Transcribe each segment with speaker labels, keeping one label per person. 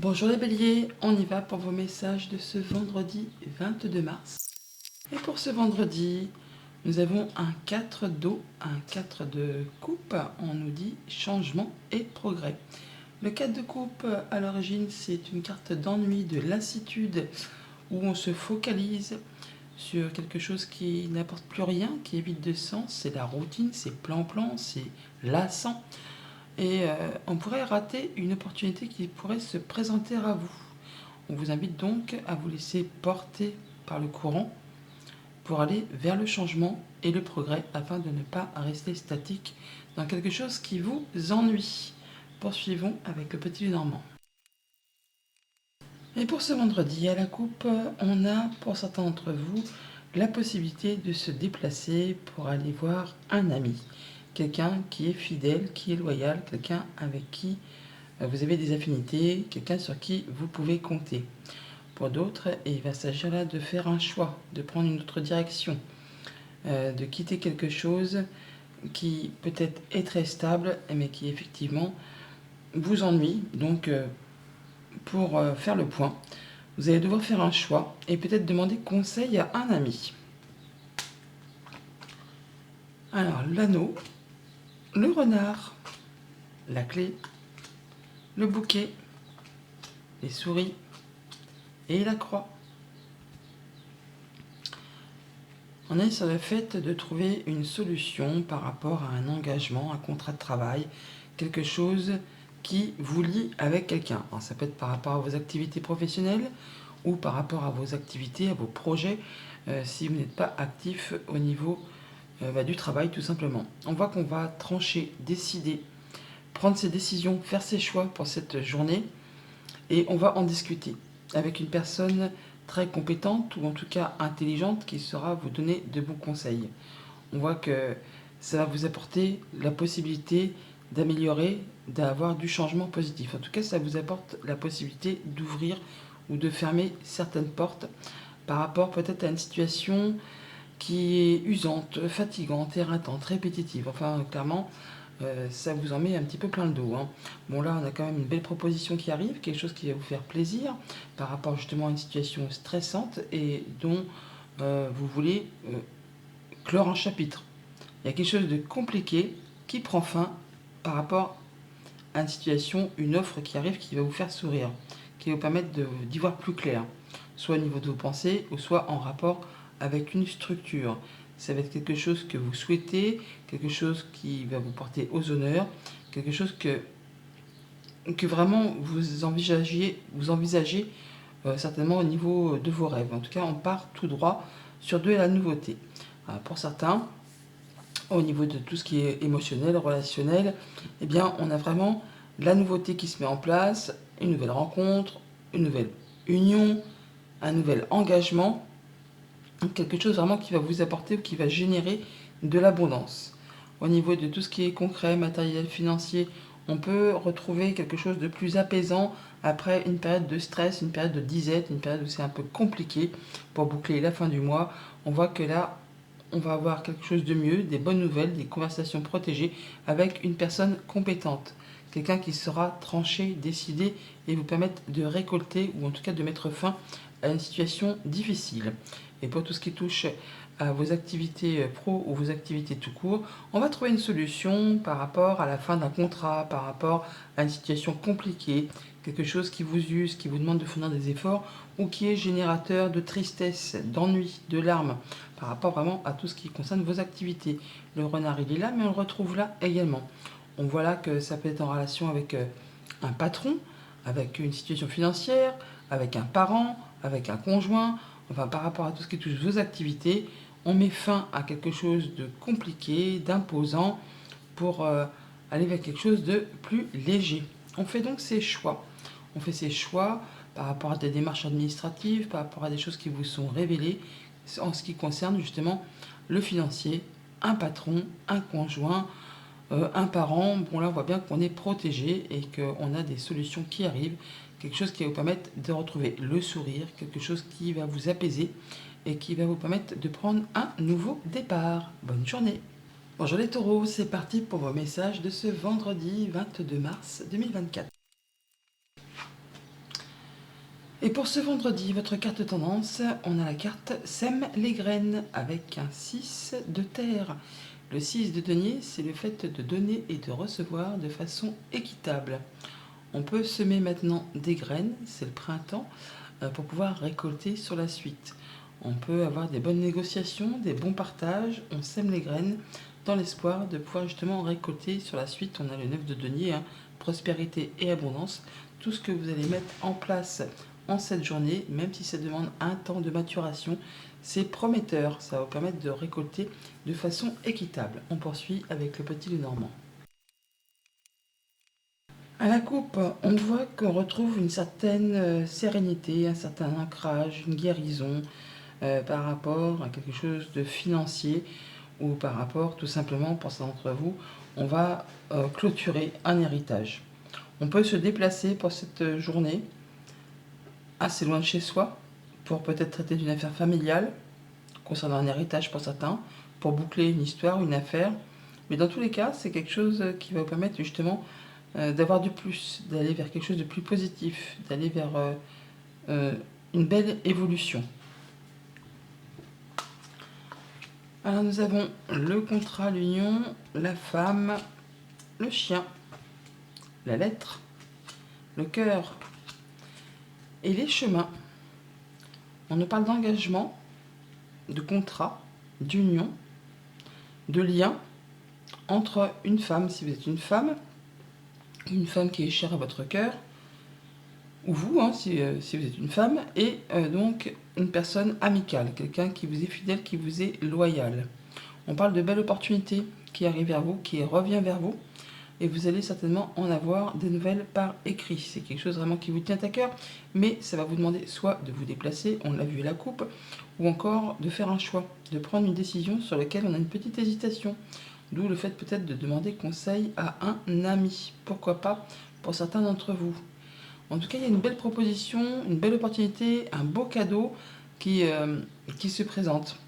Speaker 1: Bonjour les béliers, on y va pour vos messages de ce vendredi 22 mars. Et pour ce vendredi, nous avons un 4 d'eau, un 4 de coupe, on nous dit changement et progrès. Le 4 de coupe, à l'origine, c'est une carte d'ennui, de lassitude, où on se focalise sur quelque chose qui n'apporte plus rien, qui est vide de sens, c'est la routine, c'est plan-plan, c'est lassant. Et on pourrait rater une opportunité qui pourrait se présenter à vous. On vous invite donc à vous laisser porter par le courant pour aller vers le changement et le progrès afin de ne pas rester statique dans quelque chose qui vous ennuie. Poursuivons avec le petit Normand. Et pour ce vendredi à la coupe, on a pour certains d'entre vous la possibilité de se déplacer pour aller voir un ami. Quelqu'un qui est fidèle, qui est loyal, quelqu'un avec qui vous avez des affinités, quelqu'un sur qui vous pouvez compter. Pour d'autres, il va s'agir là de faire un choix, de prendre une autre direction, de quitter quelque chose qui peut-être est très stable, mais qui effectivement vous ennuie. Donc, pour faire le point, vous allez devoir faire un choix et peut-être demander conseil à un ami. Alors, l'anneau, le renard, la clé, le bouquet, les souris et la croix. On est sur le fait de trouver une solution par rapport à un engagement, un contrat de travail, quelque chose qui vous lie avec quelqu'un. Alors, ça peut être par rapport à vos activités professionnelles ou par rapport à vos activités, à vos projets, si vous n'êtes pas actif au niveau du travail tout simplement. On voit qu'on va trancher, décider, prendre ses décisions, faire ses choix pour cette journée et on va en discuter avec une personne très compétente ou en tout cas intelligente qui saura vous donner de bons conseils. On voit que ça va vous apporter la possibilité d'améliorer, d'avoir du changement positif. En tout cas, ça vous apporte la possibilité d'ouvrir ou de fermer certaines portes par rapport peut-être à une situation qui est usante, fatigante, éreintante, répétitive. Enfin, clairement, ça vous en met un petit peu plein le dos. Bon, là, on a quand même une belle proposition qui arrive, quelque chose qui va vous faire plaisir par rapport justement à une situation stressante et dont vous voulez clore un chapitre. Il y a quelque chose de compliqué qui prend fin par rapport à une situation, une offre qui arrive qui va vous faire sourire, qui va vous permettre d'y voir plus clair, soit au niveau de vos pensées ou soit en rapport avec une structure. Ça va être quelque chose que vous souhaitez, quelque chose qui va vous porter aux honneurs, quelque chose que vraiment vous envisagez certainement au niveau de vos rêves. En tout cas, on part tout droit sur de la nouveauté. Pour certains, au niveau de tout ce qui est émotionnel, relationnel, eh bien, on a vraiment la nouveauté qui se met en place, une nouvelle rencontre, une nouvelle union, un nouvel engagement, quelque chose vraiment qui va vous apporter ou qui va générer de l'abondance. Au niveau de tout ce qui est concret, matériel, financier, on peut retrouver quelque chose de plus apaisant après une période de stress, une période de disette, une période où c'est un peu compliqué pour boucler la fin du mois. On voit que là, on va avoir quelque chose de mieux, des bonnes nouvelles, des conversations protégées avec une personne compétente. Quelqu'un qui saura trancher, décider et vous permettre de récolter ou en tout cas de mettre fin à une situation difficile. Et pour tout ce qui touche à vos activités pro ou vos activités tout court, on va trouver une solution par rapport à la fin d'un contrat, par rapport à une situation compliquée, quelque chose qui vous use, qui vous demande de fournir des efforts ou qui est générateur de tristesse, d'ennui, de larmes, par rapport vraiment à tout ce qui concerne vos activités. Le renard, il est là, mais on le retrouve là également. On voit là que ça peut être en relation avec un patron, avec une situation financière, avec un parent, avec un conjoint, enfin par rapport à tout ce qui touche vos activités, on met fin à quelque chose de compliqué, d'imposant, pour aller vers quelque chose de plus léger. On fait donc ses choix. On fait ses choix par rapport à des démarches administratives, par rapport à des choses qui vous sont révélées en ce qui concerne justement le financier, un patron, un conjoint, un parent. Bon là on voit bien qu'on est protégé et qu'on a des solutions qui arrivent, quelque chose qui va vous permettre de retrouver le sourire, quelque chose qui va vous apaiser et qui va vous permettre de prendre un nouveau départ. Bonne journée. Bonjour les taureaux, c'est parti pour vos messages de ce vendredi 22 mars 2024. Et pour ce vendredi, votre carte tendance, on a la carte Sème les graines avec un 6 de terre. Le 6 de denier, c'est le fait de donner et de recevoir de façon équitable. On peut semer maintenant des graines, c'est le printemps, pour pouvoir récolter sur la suite. On peut avoir des bonnes négociations, des bons partages, on sème les graines dans l'espoir de pouvoir justement récolter sur la suite. On a le 9 de denier, hein, prospérité et abondance. Tout ce que vous allez mettre en place en cette journée, même si ça demande un temps de maturation, c'est prometteur. Ça va vous permettre de récolter de façon équitable. On poursuit avec le petit Lenormand. À la coupe, on voit qu'on retrouve une certaine sérénité, un certain ancrage, une guérison par rapport à quelque chose de financier ou par rapport tout simplement, pour certains d'entre vous, on va clôturer un héritage. On peut se déplacer pour cette journée assez loin de chez soi pour peut-être traiter d'une affaire familiale concernant un héritage pour certains, pour boucler une histoire, une affaire. Mais dans tous les cas, c'est quelque chose qui va vous permettre justement d'avoir du plus, d'aller vers quelque chose de plus positif, d'aller vers une belle évolution. Alors nous avons le contrat, l'union, la femme, le chien, la lettre, le cœur et les chemins. On nous parle d'engagement, de contrat, d'union, de lien entre une femme, si vous êtes une femme qui est chère à votre cœur, ou vous, hein, si vous êtes une femme, et donc une personne amicale, quelqu'un qui vous est fidèle, qui vous est loyal. On parle de belles opportunités qui arrivent vers vous, qui revient vers vous, et vous allez certainement en avoir des nouvelles par écrit. C'est quelque chose vraiment qui vous tient à cœur, mais ça va vous demander soit de vous déplacer, on l'a vu à la coupe, ou encore de faire un choix, de prendre une décision sur laquelle on a une petite hésitation. D'où le fait peut-être de demander conseil à un ami, pourquoi pas pour certains d'entre vous. En tout cas, il y a une belle proposition, une belle opportunité, un beau cadeau qui se présente.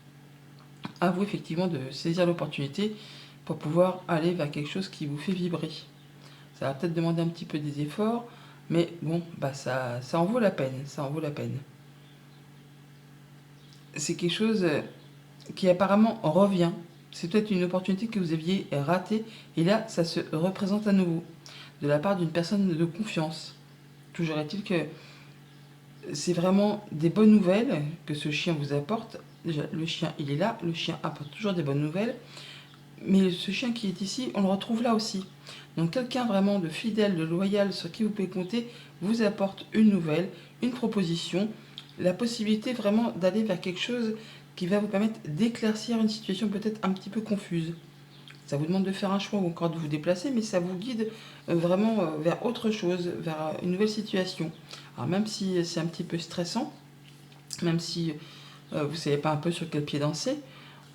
Speaker 1: À vous effectivement de saisir l'opportunité pour pouvoir aller vers quelque chose qui vous fait vibrer. Ça va peut-être demander un petit peu des efforts, mais bon, bah ça en vaut la peine, ça en vaut la peine. C'est quelque chose qui apparemment revient. C'est peut-être une opportunité que vous aviez ratée, et là, ça se représente à nouveau, de la part d'une personne de confiance. Toujours est-il que c'est vraiment des bonnes nouvelles que ce chien vous apporte. Déjà, le chien, il est là, le chien apporte toujours des bonnes nouvelles, mais ce chien qui est ici, on le retrouve là aussi. Donc quelqu'un vraiment de fidèle, de loyal, sur qui vous pouvez compter, vous apporte une nouvelle, une proposition, la possibilité vraiment d'aller vers quelque chose qui va vous permettre d'éclaircir une situation peut-être un petit peu confuse. Ça vous demande de faire un choix ou encore de vous déplacer, mais ça vous guide vraiment vers autre chose, vers une nouvelle situation. Alors même si c'est un petit peu stressant, même si vous ne savez pas un peu sur quel pied danser,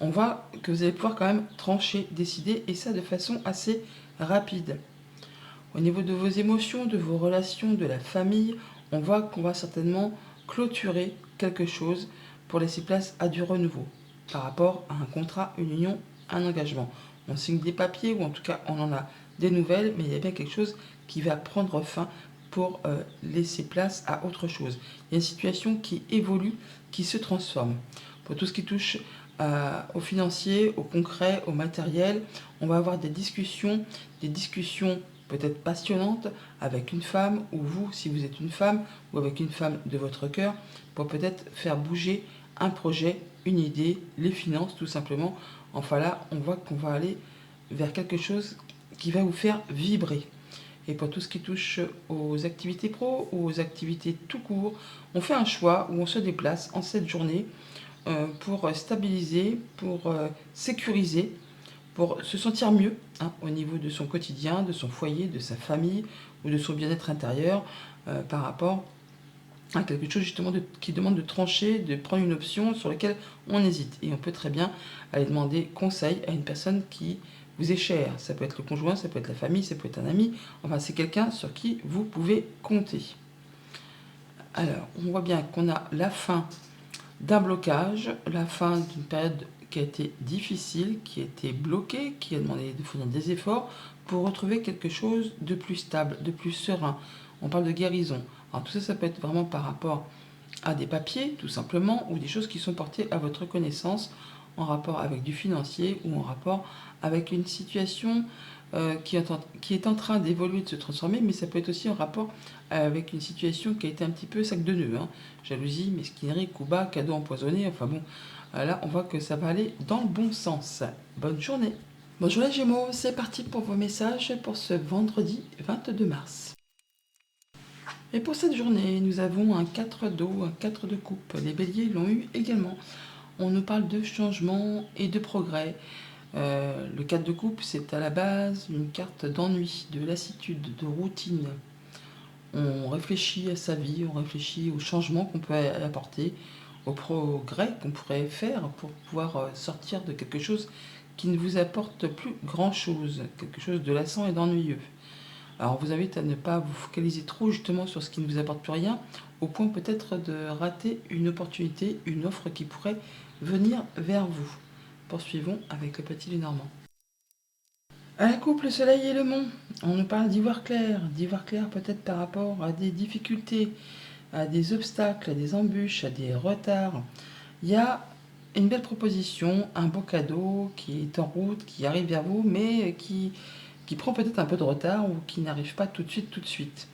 Speaker 1: on voit que vous allez pouvoir quand même trancher, décider, et ça de façon assez rapide. Au niveau de vos émotions, de vos relations, de la famille, on voit qu'on va certainement clôturer quelque chose pour laisser place à du renouveau par rapport à un contrat, une union, un engagement. On signe des papiers, ou en tout cas on en a des nouvelles, mais il y a bien quelque chose qui va prendre fin pour laisser place à autre chose. Il y a une situation qui évolue, qui se transforme. Pour tout ce qui touche au financier, au concret, au matériel, on va avoir des discussions peut-être passionnantes avec une femme, ou vous, si vous êtes une femme, ou avec une femme de votre cœur, pour peut-être faire bouger un projet, une idée, les finances tout simplement. Enfin là, on voit qu'on va aller vers quelque chose qui va vous faire vibrer. Et pour tout ce qui touche aux activités pro ou aux activités tout court, on fait un choix où on se déplace en cette journée pour stabiliser, pour sécuriser, pour se sentir mieux au niveau de son quotidien, de son foyer, de sa famille ou de son bien-être intérieur par rapport à quelque chose justement qui demande de trancher, de prendre une option sur laquelle on hésite. Et on peut très bien aller demander conseil à une personne qui vous est chère. Ça peut être le conjoint, ça peut être la famille, ça peut être un ami. Enfin, c'est quelqu'un sur qui vous pouvez compter. Alors, on voit bien qu'on a la fin d'un blocage, la fin d'une période qui a été difficile, qui a été bloquée, qui a demandé de fournir des efforts pour retrouver quelque chose de plus stable, de plus serein. On parle de guérison. Alors tout ça, ça peut être vraiment par rapport à des papiers, tout simplement, ou des choses qui sont portées à votre connaissance en rapport avec du financier ou en rapport avec une situation qui est en train d'évoluer, de se transformer, mais ça peut être aussi en rapport avec une situation qui a été un petit peu sac de nœuds, hein. Jalousie, mesquinerie, coup bas, cadeau empoisonné, enfin bon, là on voit que ça va aller dans le bon sens. Bonne journée. Bonjour les Gémeaux, c'est parti pour vos messages pour ce vendredi 22 mars. Et pour cette journée, nous avons un 4 d'eau, un 4 de coupe. Les béliers l'ont eu également. On nous parle de changement et de progrès. Le 4 de coupe, c'est à la base une carte d'ennui, de lassitude, de routine. On réfléchit à sa vie, on réfléchit au changement qu'on peut apporter, au progrès qu'on pourrait faire pour pouvoir sortir de quelque chose qui ne vous apporte plus grand-chose, quelque chose de lassant et d'ennuyeux. Alors on vous invite à ne pas vous focaliser trop justement sur ce qui ne vous apporte plus rien, au point peut-être de rater une opportunité, une offre qui pourrait venir vers vous. Poursuivons avec le petit Lenormand. À la coupe, le soleil et le mont. On nous parle d'ivoire clair peut-être par rapport à des difficultés, à des obstacles, à des embûches, à des retards. Il y a une belle proposition, un beau cadeau qui est en route, qui arrive vers vous, mais qui prend peut-être un peu de retard ou qui n'arrive pas tout de suite.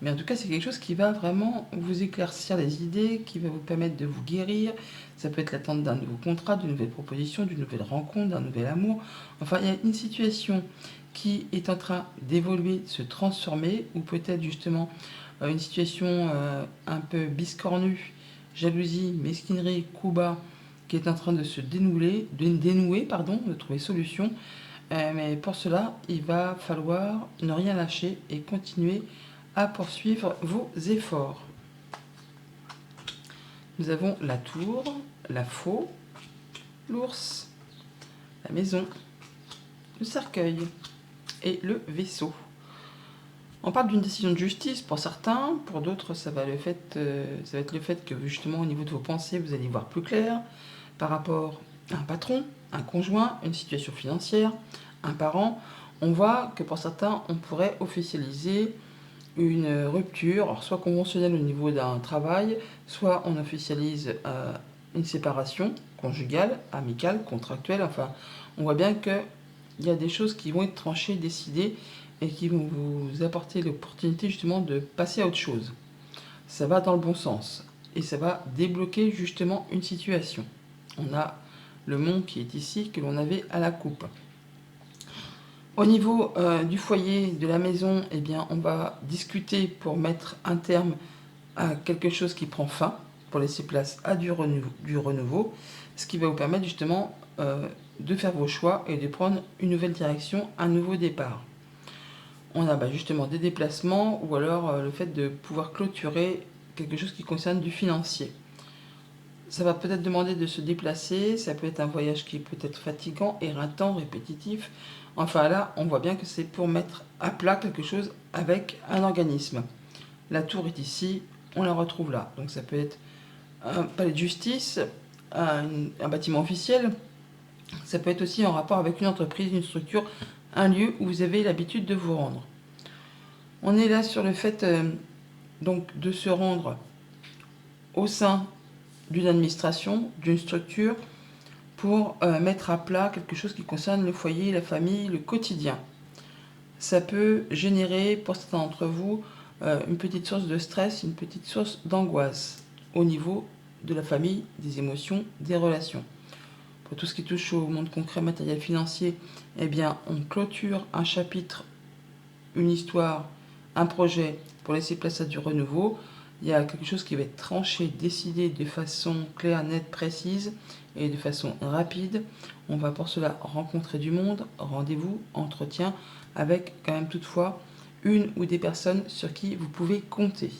Speaker 1: Mais en tout cas, c'est quelque chose qui va vraiment vous éclaircir les idées, qui va vous permettre de vous guérir. Ça peut être l'attente d'un nouveau contrat, d'une nouvelle proposition, d'une nouvelle rencontre, d'un nouvel amour. Enfin, il y a une situation qui est en train d'évoluer, de se transformer, ou peut-être justement une situation un peu biscornue, jalousie, mesquinerie, coup bas, qui est en train de se dénouer, de trouver solution. Mais pour cela, il va falloir ne rien lâcher et continuer à poursuivre vos efforts. Nous avons la tour, la faux, l'ours, la maison, le cercueil et le vaisseau. On parle d'une décision de justice pour certains, pour d'autres ça va être le fait que justement au niveau de vos pensées vous allez voir plus clair par rapport à un patron, un conjoint, une situation financière, un parent. On voit que pour certains on pourrait officialiser une rupture, alors soit conventionnelle au niveau d'un travail, soit on officialise une séparation conjugale, amicale, contractuelle. Enfin, on voit bien qu'il y a des choses qui vont être tranchées, décidées, et qui vont vous apporter l'opportunité justement de passer à autre chose. Ça va dans le bon sens, et ça va débloquer justement une situation. On a le monde qui est ici, que l'on avait à la coupe. Au niveau du foyer, de la maison, eh bien, on va discuter pour mettre un terme à quelque chose qui prend fin, pour laisser place à du renouveau, ce qui va vous permettre justement de faire vos choix et de prendre une nouvelle direction, un nouveau départ. On a justement des déplacements ou alors le fait de pouvoir clôturer quelque chose qui concerne du financier. Ça va peut-être demander de se déplacer, ça peut être un voyage qui peut être fatigant, éreintant, répétitif. Enfin là, on voit bien que c'est pour mettre à plat quelque chose avec un organisme. La tour est ici, on la retrouve là. Donc ça peut être un palais de justice, un bâtiment officiel. Ça peut être aussi en rapport avec une entreprise, une structure, un lieu où vous avez l'habitude de vous rendre. On est là sur le fait donc de se rendre au sein d'une administration, d'une structure, pour mettre à plat quelque chose qui concerne le foyer, la famille, le quotidien. Ça peut générer pour certains d'entre vous une petite source de stress, une petite source d'angoisse au niveau de la famille, des émotions, des relations. Pour tout ce qui touche au monde concret, matériel, financier, eh bien, on clôture un chapitre, une histoire, un projet pour laisser place à du renouveau. Il y a quelque chose qui va être tranché, décidé de façon claire, nette, précise et de façon rapide. On va pour cela rencontrer du monde, rendez-vous, entretien, avec quand même toutefois une ou des personnes sur qui vous pouvez compter.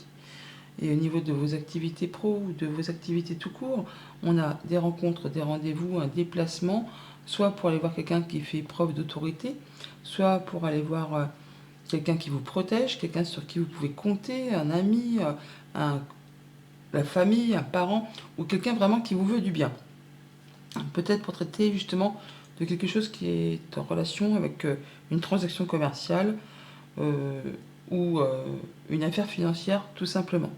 Speaker 1: Et au niveau de vos activités pro ou de vos activités tout court, on a des rencontres, des rendez-vous, un déplacement, soit pour aller voir quelqu'un qui fait preuve d'autorité, soit pour aller voir quelqu'un qui vous protège, quelqu'un sur qui vous pouvez compter, un ami, la famille, un parent, ou quelqu'un vraiment qui vous veut du bien. Peut-être pour traiter justement de quelque chose qui est en relation avec une transaction commerciale ou une affaire financière tout simplement.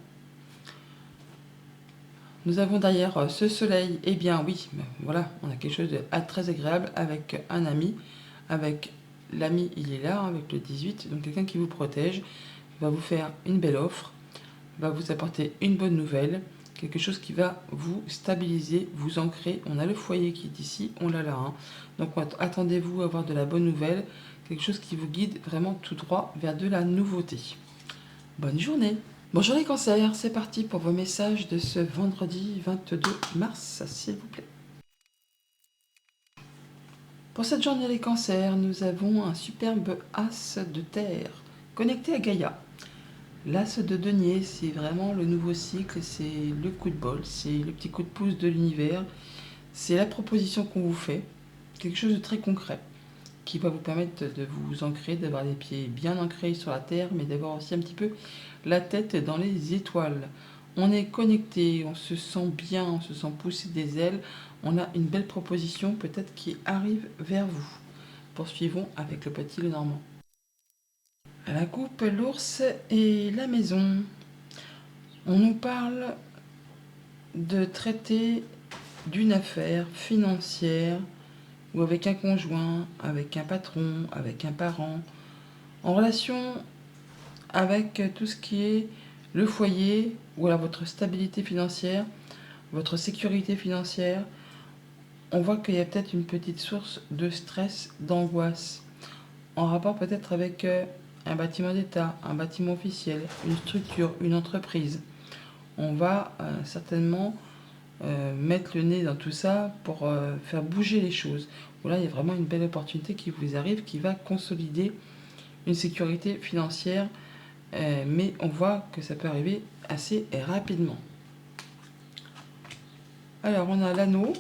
Speaker 1: Nous avons derrière ce soleil, eh bien oui, voilà, on a quelque chose de très agréable avec un ami, avec l'ami, il est là, avec le 18, donc quelqu'un qui vous protège, va vous faire une belle offre, va vous apporter une bonne nouvelle, quelque chose qui va vous stabiliser, vous ancrer. On a le foyer qui est ici, on l'a là, hein. Donc attendez-vous à avoir de la bonne nouvelle, quelque chose qui vous guide vraiment tout droit vers de la nouveauté. Bonne journée! Bonjour les cancers, c'est parti pour vos messages de ce vendredi 22 mars, s'il vous plaît. Pour cette journée les cancers, nous avons un superbe as de terre connecté à Gaïa. L'as de denier, c'est vraiment le nouveau cycle, c'est le coup de bol, c'est le petit coup de pouce de l'univers, c'est la proposition qu'on vous fait, quelque chose de très concret qui va vous permettre de vous ancrer, d'avoir les pieds bien ancrés sur la terre, mais d'avoir aussi un petit peu la tête dans les étoiles. On est connecté, on se sent bien, on se sent pousser des ailes, on a une belle proposition peut-être qui arrive vers vous. Poursuivons avec le petit Lenormand. À la coupe, l'ours et la maison. On nous parle de traiter d'une affaire financière ou avec un conjoint, avec un patron, avec un parent, en relation avec tout ce qui est le foyer ou alors votre stabilité financière, votre sécurité financière. On voit qu'il y a peut-être une petite source de stress, d'angoisse, en rapport peut-être avec un bâtiment d'État, un bâtiment officiel, une structure, une entreprise. On va certainement mettre le nez dans tout ça pour faire bouger les choses. Voilà, il y a vraiment une belle opportunité qui vous arrive, qui va consolider une sécurité financière, mais on voit que ça peut arriver assez rapidement. Alors, on a l'anneau,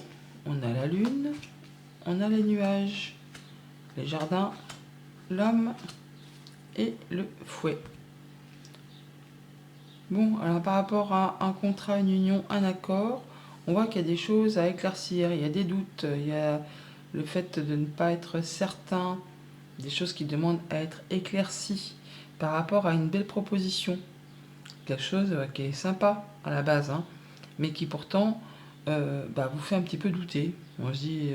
Speaker 1: on a la lune, on a les nuages, les jardins, l'homme et le fouet. Bon, alors par rapport à un contrat, une union, un accord, on voit qu'il y a des choses à éclaircir, il y a des doutes, il y a le fait de ne pas être certain, des choses qui demandent à être éclaircies par rapport à une belle proposition. Quelque chose qui est sympa à la base, hein, mais qui pourtant vous fait un petit peu douter. On se dit,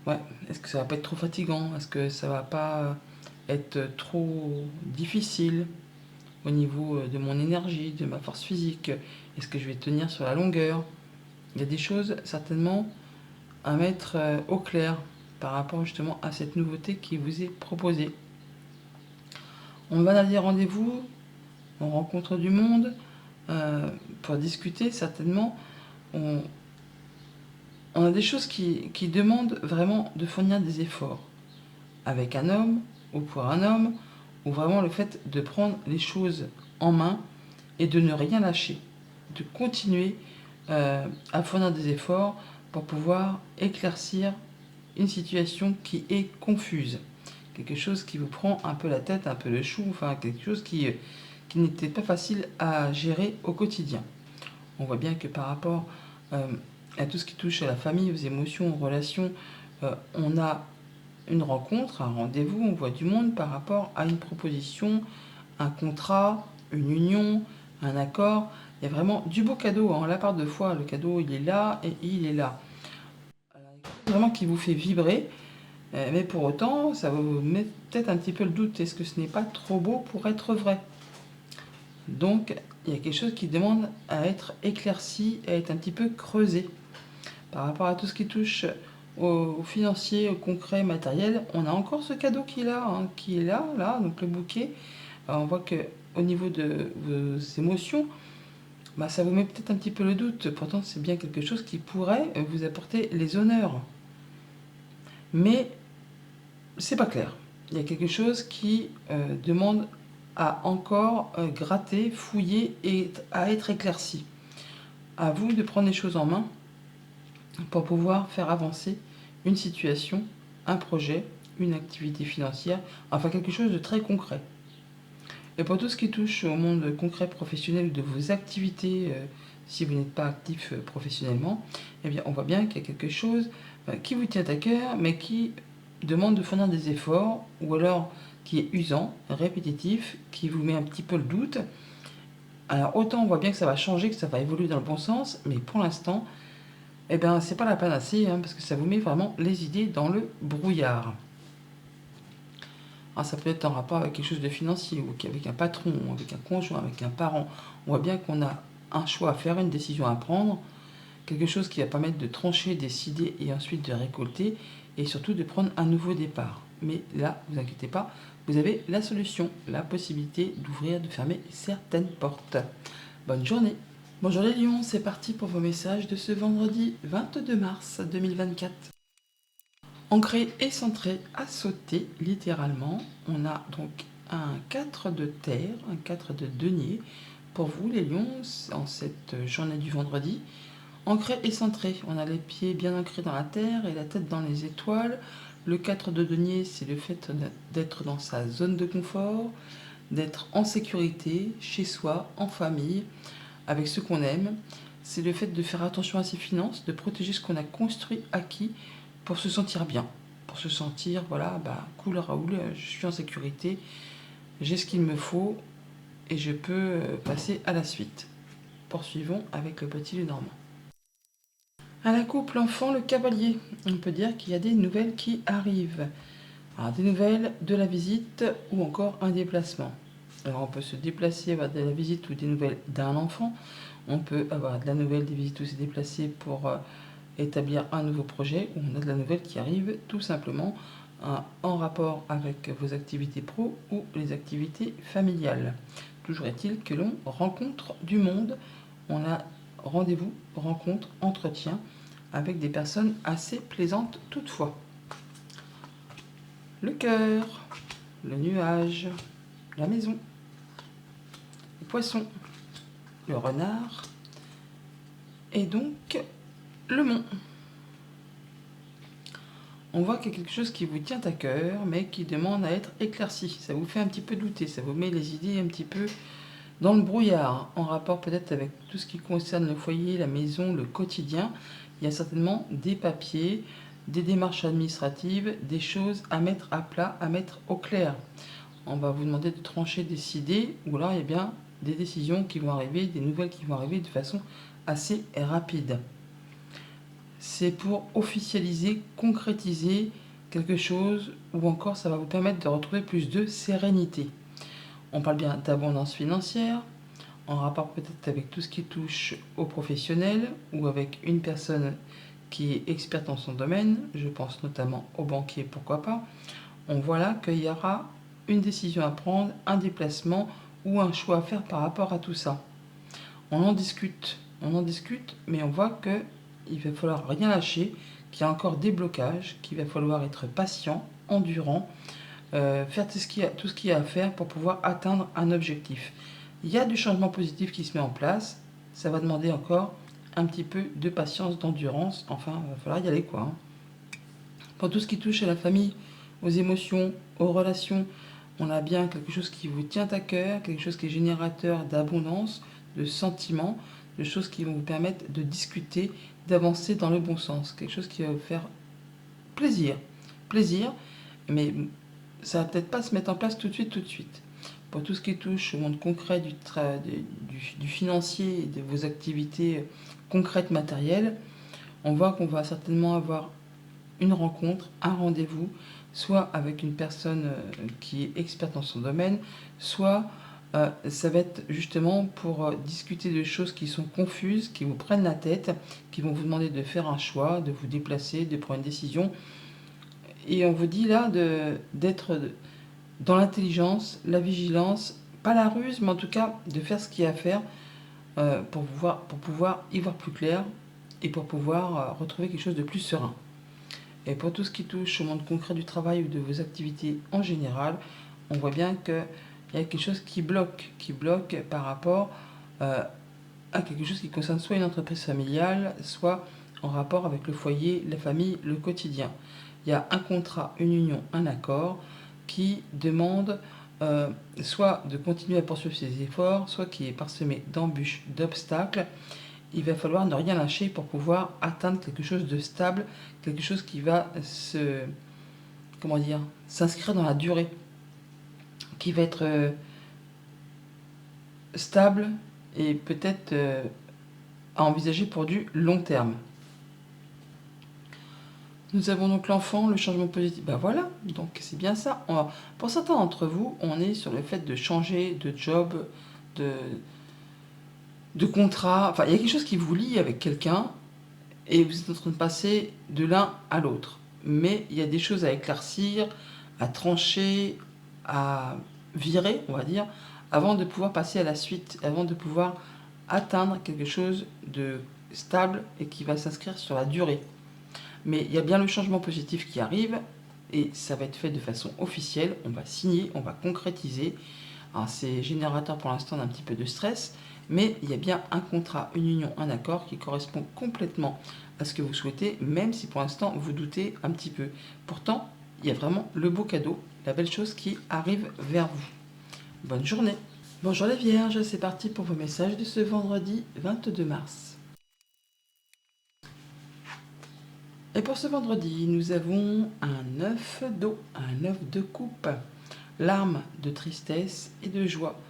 Speaker 1: ouais, est-ce que ça va pas être trop fatigant? Est-ce que ça va pas être trop difficile au niveau de mon énergie, de ma force physique? Est-ce que je vais tenir sur la longueur? Il y a des choses certainement à mettre au clair par rapport justement à cette nouveauté qui vous est proposée. On va aller rendez-vous, on rencontre du monde pour discuter certainement. On a des choses qui demandent vraiment de fournir des efforts avec un homme ou pour un homme, ou vraiment le fait de prendre les choses en main et de ne rien lâcher, de continuer à fournir des efforts pour pouvoir éclaircir une situation qui est confuse. Quelque chose qui vous prend un peu la tête, un peu le chou, enfin quelque chose qui n'était pas facile à gérer au quotidien. On voit bien que par rapport à tout ce qui touche à la famille, aux émotions, aux relations, on a une rencontre, un rendez-vous, on voit du monde par rapport à une proposition, un contrat, une union, un accord. Il y a vraiment du beau cadeau, hein. La part de foi, le cadeau, il est là et il est là. Vraiment qui vous fait vibrer, mais pour autant, ça vous met peut-être un petit peu le doute. Est-ce que ce n'est pas trop beau pour être vrai? Donc, il y a quelque chose qui demande à être éclairci, à être un petit peu creusé. Par rapport à tout ce qui touche au financier, au concret, matériel, on a encore ce cadeau qui est là, hein, là, donc le bouquet. On voit que au niveau de vos émotions, ça vous met peut-être un petit peu le doute. Pourtant, c'est bien quelque chose qui pourrait vous apporter les honneurs. Mais c'est pas clair. Il y a quelque chose qui demande à encore gratter, fouiller et à être éclairci. À vous de prendre les choses en main pour pouvoir faire avancer une situation, un projet, une activité financière, enfin quelque chose de très concret. Et pour tout ce qui touche au monde concret professionnel de vos activités, si vous n'êtes pas actif professionnellement, eh bien on voit bien qu'il y a quelque chose qui vous tient à cœur, mais qui demande de fournir des efforts, ou alors qui est usant, répétitif, qui vous met un petit peu le doute, Alors autant on voit bien que ça va changer, que ça va évoluer dans le bon sens, mais pour l'instant, eh ben, c'est pas la panacée, hein, parce que ça vous met vraiment les idées dans le brouillard. Alors, ça peut être en rapport avec quelque chose de financier, ou avec un patron, ou avec un conjoint, avec un parent. On voit bien qu'on a un choix à faire, une décision à prendre, quelque chose qui va permettre de trancher, décider et ensuite de récolter, et surtout de prendre un nouveau départ. Mais là, vous inquiétez pas, vous avez la solution, la possibilité d'ouvrir, de fermer certaines portes. Bonne journée. Bonjour les lions, c'est parti pour vos messages de ce vendredi 22 mars 2024. Ancré et centré à sauter, littéralement, on a donc un 4 de terre, un 4 de denier pour vous les lions en cette journée du vendredi. Ancré et centré, on a les pieds bien ancrés dans la terre et la tête dans les étoiles. Le 4 de denier, c'est le fait d'être dans sa zone de confort, d'être en sécurité, chez soi, en famille, avec ceux qu'on aime. C'est le fait de faire attention à ses finances, de protéger ce qu'on a construit, acquis, pour se sentir bien. Pour se sentir, voilà, cool Raoul, je suis en sécurité, j'ai ce qu'il me faut et je peux passer à la suite. Poursuivons avec le petit Lenormand. À la coupe, l'enfant, le cavalier. On peut dire qu'il y a des nouvelles qui arrivent. Alors, des nouvelles de la visite ou encore un déplacement. Alors, on peut se déplacer, avoir de la visite ou des nouvelles d'un enfant. On peut avoir de la nouvelle, des visites ou se déplacer pour établir un nouveau projet. Ou on a de la nouvelle qui arrive tout simplement en rapport avec vos activités pro ou les activités familiales. Toujours est-il que l'on rencontre du monde. On a rendez-vous, rencontre, entretien avec des personnes assez plaisantes toutefois. Le cœur, le nuage, la maison, le poisson, le renard et donc le mont. On voit qu'il y a quelque chose qui vous tient à cœur mais qui demande à être éclairci. Ça vous fait un petit peu douter, ça vous met les idées un petit peu dans le brouillard, en rapport peut-être avec tout ce qui concerne le foyer, la maison, le quotidien. Il y a certainement des papiers, des démarches administratives, des choses à mettre à plat, à mettre au clair. On va vous demander de trancher, décider, ou alors il y a bien des décisions qui vont arriver, des nouvelles qui vont arriver de façon assez rapide. C'est pour officialiser, concrétiser quelque chose, ou encore ça va vous permettre de retrouver plus de sérénité. On parle bien d'abondance financière, en rapport peut-être avec tout ce qui touche aux professionnels ou avec une personne qui est experte dans son domaine, je pense notamment aux banquiers, pourquoi pas. On voit là qu'il y aura une décision à prendre, un déplacement ou un choix à faire par rapport à tout ça. On en discute, mais on voit qu'il va falloir rien lâcher, qu'il y a encore des blocages, qu'il va falloir être patient, endurant, faire tout ce qu'il y a à faire pour pouvoir atteindre un objectif. Il y a du changement positif qui se met en place, ça va demander encore un petit peu de patience, d'endurance, enfin, il va falloir y aller quoi. Pour tout ce qui touche à la famille, aux émotions, aux relations, on a bien quelque chose qui vous tient à cœur, quelque chose qui est générateur d'abondance, de sentiments, de choses qui vont vous permettre de discuter, d'avancer dans le bon sens, quelque chose qui va vous faire plaisir, mais ça va peut-être pas se mettre en place tout de suite. Pour tout ce qui touche au monde concret du financier et de vos activités concrètes matérielles, on voit qu'on va certainement avoir une rencontre, un rendez-vous, soit avec une personne qui est experte dans son domaine, soit ça va être justement pour discuter de choses qui sont confuses, qui vous prennent la tête, qui vont vous demander de faire un choix, de vous déplacer, de prendre une décision. Et on vous dit là d'être dans l'intelligence, la vigilance, pas la ruse, mais en tout cas de faire ce qu'il y a à faire pour pouvoir y voir plus clair et pour pouvoir retrouver quelque chose de plus serein. Et pour tout ce qui touche au monde concret du travail ou de vos activités en général, on voit bien qu'il y a quelque chose qui bloque par rapport à quelque chose qui concerne soit une entreprise familiale, soit en rapport avec le foyer, la famille, le quotidien. Il y a un contrat, une union, un accord qui demande soit de continuer à poursuivre ses efforts, soit qui est parsemé d'embûches, d'obstacles. Il va falloir ne rien lâcher pour pouvoir atteindre quelque chose de stable, quelque chose qui va s'inscrire dans la durée, qui va être stable, et peut-être à envisager pour du long terme. Nous avons donc l'enfant, le changement positif. Ben voilà, donc c'est bien ça. Pour certains d'entre vous, on est sur le fait de changer de job, de, de contrat. Enfin, il y a quelque chose qui vous lie avec quelqu'un et vous êtes en train de passer de l'un à l'autre. Mais il y a des choses à éclaircir, à trancher, à virer, on va dire, avant de pouvoir passer à la suite, avant de pouvoir atteindre quelque chose de stable et qui va s'inscrire sur la durée. Mais il y a bien le changement positif qui arrive et ça va être fait de façon officielle. On va signer, on va concrétiser. Alors c'est générateur pour l'instant d'un petit peu de stress, mais il y a bien un contrat, une union, un accord qui correspond complètement à ce que vous souhaitez, même si pour l'instant vous doutez un petit peu. Pourtant, il y a vraiment le beau cadeau, la belle chose qui arrive vers vous. Bonne journée. Bonjour les Vierges, c'est parti pour vos messages de ce vendredi 22 mars. Et pour ce vendredi, nous avons un 9 d'eau, un 9 de coupe, larmes de tristesse et de joie.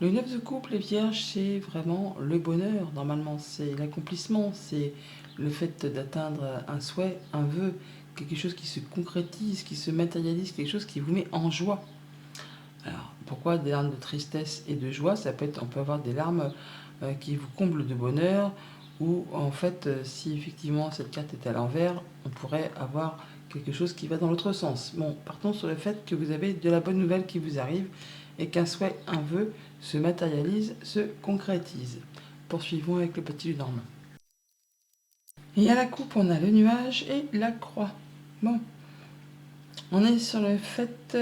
Speaker 1: Le 9 de coupe, les Vierges, c'est vraiment le bonheur. Normalement, c'est l'accomplissement, c'est le fait d'atteindre un souhait, un vœu, quelque chose qui se concrétise, qui se matérialise, quelque chose qui vous met en joie. Alors, pourquoi des larmes de tristesse et de joie? On peut avoir des larmes qui vous comblent de bonheur, ou en fait, si effectivement cette carte est à l'envers, on pourrait avoir quelque chose qui va dans l'autre sens. Bon, partons sur le fait que vous avez de la bonne nouvelle qui vous arrive et qu'un souhait, un vœu se matérialise, se concrétise. Poursuivons avec le petit Lenormand. Et à la coupe, on a le nuage et la croix. Bon, on est sur le fait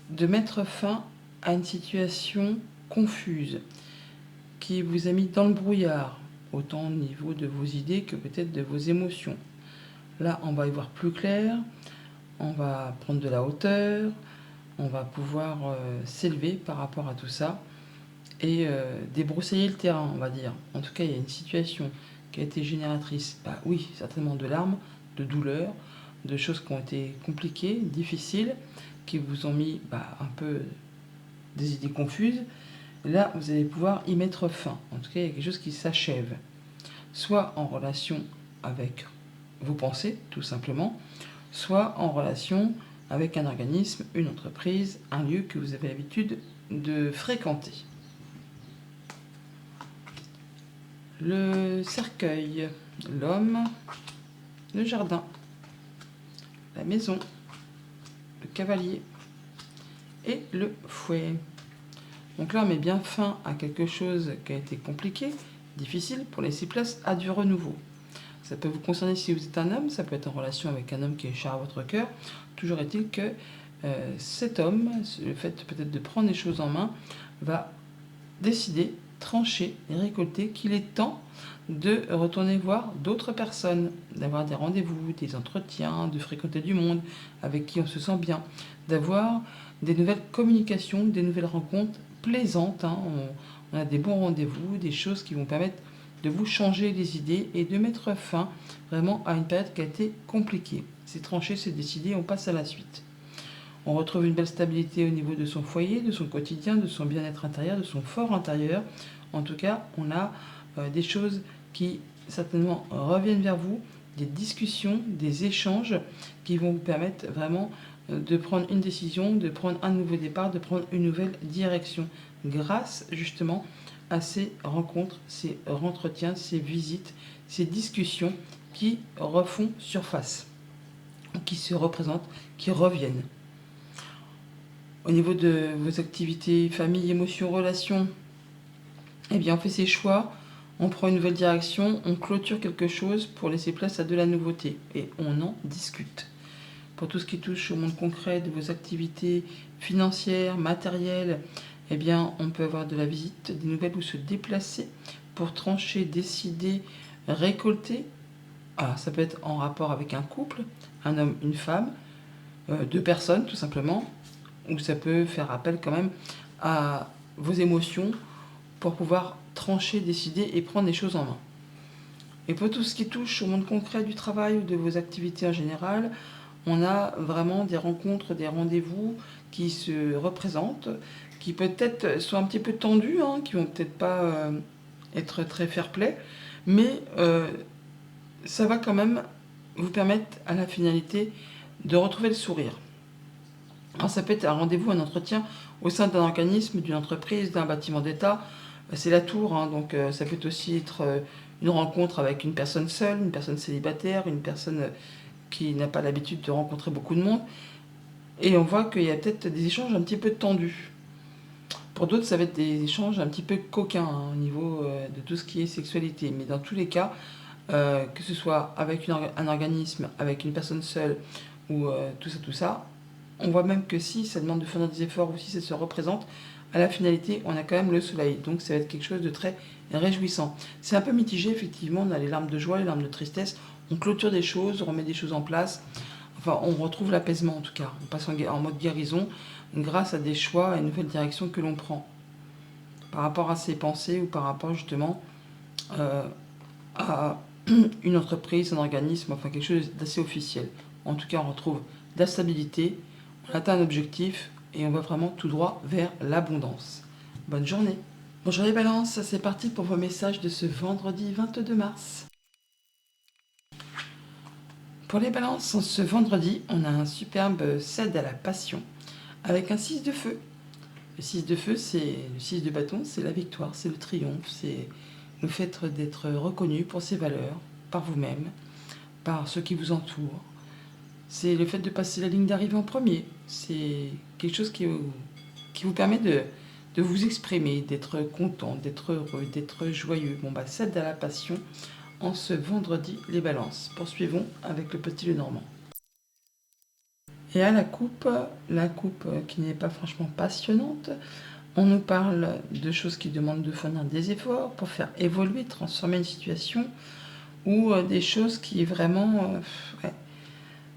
Speaker 1: de mettre fin à une situation confuse qui vous a mis dans le brouillard, autant au niveau de vos idées que peut-être de vos émotions. Là, on va y voir plus clair, on va prendre de la hauteur, on va pouvoir s'élever par rapport à tout ça et débroussailler le terrain, on va dire. En tout cas, il y a une situation qui a été génératrice, bah oui, certainement de larmes, de douleurs, de choses qui ont été compliquées, difficiles, qui vous ont mis un peu des idées confuses. Là, vous allez pouvoir y mettre fin. En tout cas, il y a quelque chose qui s'achève. Soit en relation avec vos pensées, tout simplement, soit en relation avec un organisme, une entreprise, un lieu que vous avez l'habitude de fréquenter. Le cercueil, l'homme, le jardin, la maison, le cavalier et le fouet. Donc là, on met bien fin à quelque chose qui a été compliqué, difficile, pour laisser place à du renouveau. Ça peut vous concerner si vous êtes un homme, ça peut être en relation avec un homme qui est cher à votre cœur. Toujours est-il que cet homme, le fait peut-être de prendre les choses en main, va décider, trancher et récolter qu'il est temps de retourner voir d'autres personnes, d'avoir des rendez-vous, des entretiens, de fréquenter du monde avec qui on se sent bien, d'avoir des nouvelles communications, des nouvelles rencontres plaisantes. On a des bons rendez-vous, des choses qui vont permettre de vous changer les idées et de mettre fin vraiment à une période qui a été compliquée. C'est tranché, c'est décidé, on passe à la suite. On retrouve une belle stabilité au niveau de son foyer, de son quotidien, de son bien-être intérieur, de son fort intérieur. En tout cas, on a des choses qui certainement reviennent vers vous, des discussions, des échanges qui vont vous permettre vraiment de prendre une décision, de prendre un nouveau départ, de prendre une nouvelle direction grâce justement à ces rencontres, ces entretiens, ces visites, ces discussions qui refont surface, qui se représentent, qui reviennent. Au niveau de vos activités, famille, émotions, relations, eh bien on fait ses choix, on prend une nouvelle direction, on clôture quelque chose pour laisser place à de la nouveauté et on en discute. Pour tout ce qui touche au monde concret de vos activités financières, matérielles, eh bien on peut avoir de la visite, des nouvelles ou se déplacer pour trancher, décider, récolter. Alors ça peut être en rapport avec un couple, un homme, une femme, deux personnes tout simplement, ou ça peut faire appel quand même à vos émotions pour pouvoir trancher, décider et prendre les choses en main. Et pour tout ce qui touche au monde concret du travail ou de vos activités en général, on a vraiment des rencontres, des rendez-vous qui se représentent, qui peut-être sont un petit peu tendus, hein, qui vont peut-être pas être très fair-play, mais ça va quand même vous permettre à la finalité de retrouver le sourire. Alors ça peut être un rendez-vous, un entretien au sein d'un organisme, d'une entreprise, d'un bâtiment d'État. C'est la tour, hein, donc ça peut aussi être une rencontre avec une personne seule, une personne célibataire, une personne qui n'a pas l'habitude de rencontrer beaucoup de monde. Et on voit qu'il y a peut-être des échanges un petit peu tendus. Pour d'autres, ça va être des échanges un petit peu coquins, hein, au niveau de tout ce qui est sexualité. Mais dans tous les cas, que ce soit avec un organisme, avec une personne seule, ou tout ça, on voit même que si ça demande de fournir des efforts ou si ça se représente, à la finalité, on a quand même le soleil. Donc ça va être quelque chose de très réjouissant. C'est un peu mitigé, effectivement, on a les larmes de joie, les larmes de tristesse, on clôture des choses, on remet des choses en place. Enfin, on retrouve l'apaisement en tout cas. On passe en mode guérison grâce à des choix et une nouvelle direction que l'on prend par rapport à ses pensées ou par rapport justement à une entreprise, un organisme, enfin quelque chose d'assez officiel. En tout cas, on retrouve de la stabilité, on atteint un objectif et on va vraiment tout droit vers l'abondance. Bonne journée. Bonjour les balances, c'est parti pour vos messages de ce vendredi 22 mars. Pour les balances, ce vendredi, on a un superbe 7 à la passion avec un 6 de feu. Le 6 de feu, c'est le 6 de bâton, c'est la victoire, c'est le triomphe, c'est le fait d'être reconnu pour ses valeurs, par vous-même, par ceux qui vous entourent. C'est le fait de passer la ligne d'arrivée en premier. C'est quelque chose qui vous permet de vous exprimer, d'être content, d'être heureux, d'être joyeux. Bon, 7 à la passion en ce vendredi, les balances. Poursuivons avec le petit Lenormand. Et à la coupe qui n'est pas franchement passionnante, on nous parle de choses qui demandent de fournir des efforts pour faire évoluer, transformer une situation, ou des choses qui vraiment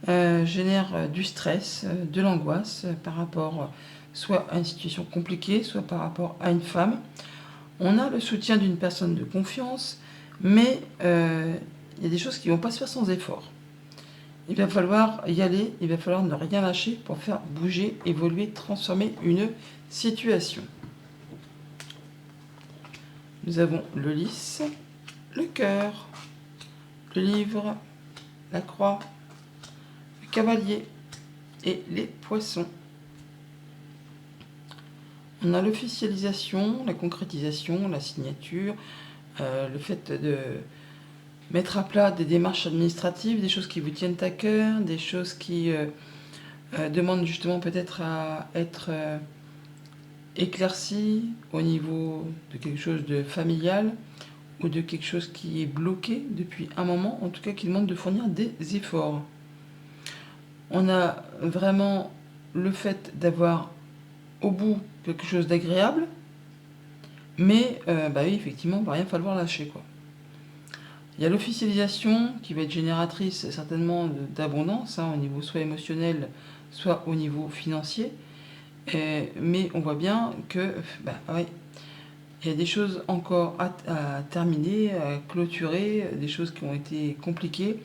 Speaker 1: génèrent du stress, de l'angoisse par rapport soit à une situation compliquée, soit par rapport à une femme. On a le soutien d'une personne de confiance, mais il y a des choses qui ne vont pas se faire sans effort. Il va falloir y aller, il va falloir ne rien lâcher pour faire bouger, évoluer, transformer une situation. Nous avons le lys, le cœur, le livre, la croix, le cavalier et les poissons. On a l'officialisation, la concrétisation, la signature, le fait de mettre à plat des démarches administratives, des choses qui vous tiennent à cœur, des choses qui demandent justement peut-être à être éclaircies au niveau de quelque chose de familial ou de quelque chose qui est bloqué depuis un moment, en tout cas qui demande de fournir des efforts. On a vraiment le fait d'avoir au bout quelque chose d'agréable, mais oui, effectivement, il va rien falloir lâcher, quoi. Il y a l'officialisation qui va être génératrice certainement d'abondance, hein, au niveau soit émotionnel, soit au niveau financier. Mais on voit bien que il y a des choses encore à terminer, à clôturer, des choses qui ont été compliquées.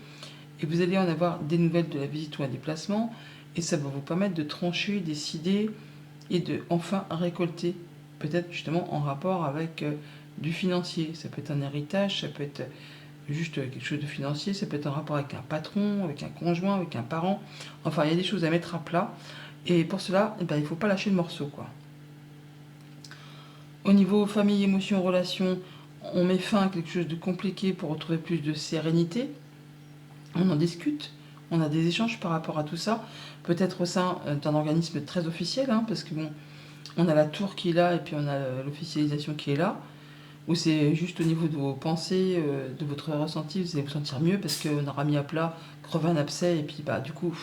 Speaker 1: Et vous allez en avoir des nouvelles de la visite ou un déplacement. Et ça va vous permettre de trancher, décider et de enfin récolter. Peut-être justement en rapport avec du financier. Ça peut être un héritage, ça peut être juste quelque chose de financier, ça peut être en rapport avec un patron, avec un conjoint, avec un parent. Enfin, il y a des choses à mettre à plat. Et pour cela, il ne faut pas lâcher le morceau, quoi. Au niveau famille, émotions, relations, on met fin à quelque chose de compliqué pour retrouver plus de sérénité. On en discute, on a des échanges par rapport à tout ça. Peut-être au sein d'un organisme très officiel, hein, parce que bon, on a la tour qui est là et puis on a l'officialisation qui est là. Ou c'est juste au niveau de vos pensées, de votre ressenti, vous allez vous sentir mieux parce qu'on aura mis à plat, crevé un abcès et puis du coup,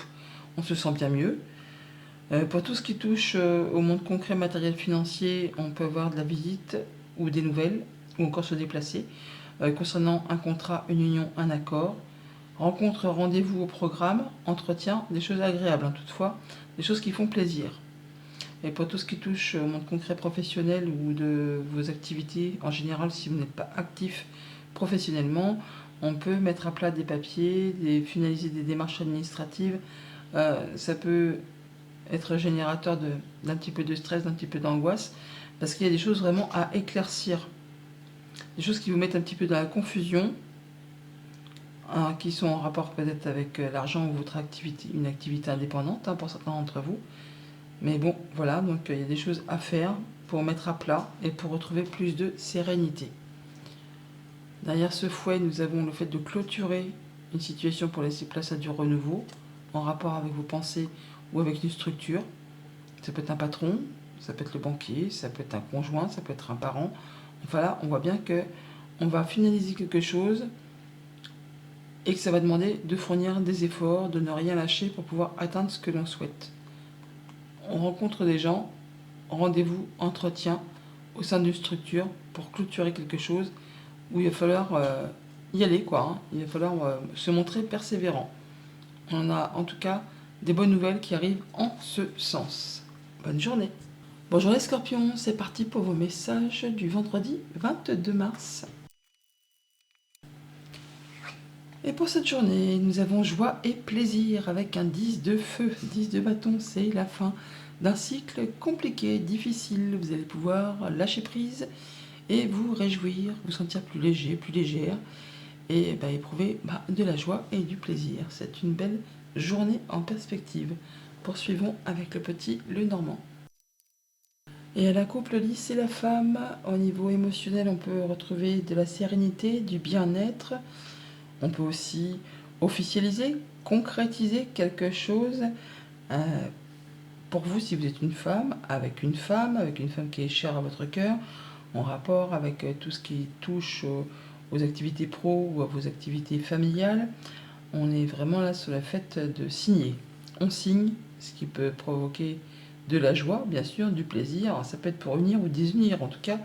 Speaker 1: on se sent bien mieux. Pour tout ce qui touche au monde concret, matériel, financier, on peut avoir de la visite ou des nouvelles, ou encore se déplacer. Concernant un contrat, une union, un accord, rencontre, rendez-vous au programme, entretien, des choses agréables, hein, toutefois, des choses qui font plaisir. Et pour tout ce qui touche au monde concret professionnel ou de vos activités, en général, si vous n'êtes pas actif professionnellement, on peut mettre à plat des papiers, finaliser des démarches administratives. Ça peut être générateur d'un petit peu de stress, d'un petit peu d'angoisse, parce qu'il y a des choses vraiment à éclaircir. Des choses qui vous mettent un petit peu dans la confusion, hein, qui sont en rapport peut-être avec l'argent ou votre activité, une activité indépendante pour certains d'entre vous. Mais bon, voilà, donc il y a des choses à faire pour mettre à plat et pour retrouver plus de sérénité. Derrière ce fouet, nous avons le fait de clôturer une situation pour laisser place à du renouveau, en rapport avec vos pensées ou avec une structure. Ça peut être un patron, ça peut être le banquier, ça peut être un conjoint, ça peut être un parent. Enfin là, on voit bien que on va finaliser quelque chose et que ça va demander de fournir des efforts, de ne rien lâcher pour pouvoir atteindre ce que l'on souhaite. On rencontre des gens, rendez-vous, entretien au sein d'une structure pour clôturer quelque chose où il va falloir y aller, quoi. Hein. Il va falloir se montrer persévérant. On a en tout cas des bonnes nouvelles qui arrivent en ce sens. Bonne journée. Bonjour les scorpions, c'est parti pour vos messages du vendredi 22 mars. Et pour cette journée, nous avons joie et plaisir avec un 10 de feu. 10 de bâton, c'est la fin d'un cycle compliqué, difficile. Vous allez pouvoir lâcher prise et vous réjouir, vous sentir plus léger, plus légère et éprouver de la joie et du plaisir. C'est une belle journée en perspective. Poursuivons avec le petit Lenormand. Et à la couple lisse et la femme, au niveau émotionnel, on peut retrouver de la sérénité, du bien-être. On peut aussi officialiser, concrétiser quelque chose pour vous si vous êtes une femme, avec une femme qui est chère à votre cœur, en rapport avec tout ce qui touche aux activités pro ou à vos activités familiales. On est vraiment là sur le fait de signer. On signe, ce qui peut provoquer de la joie, bien sûr, du plaisir. Ça peut être pour unir ou désunir. En tout cas,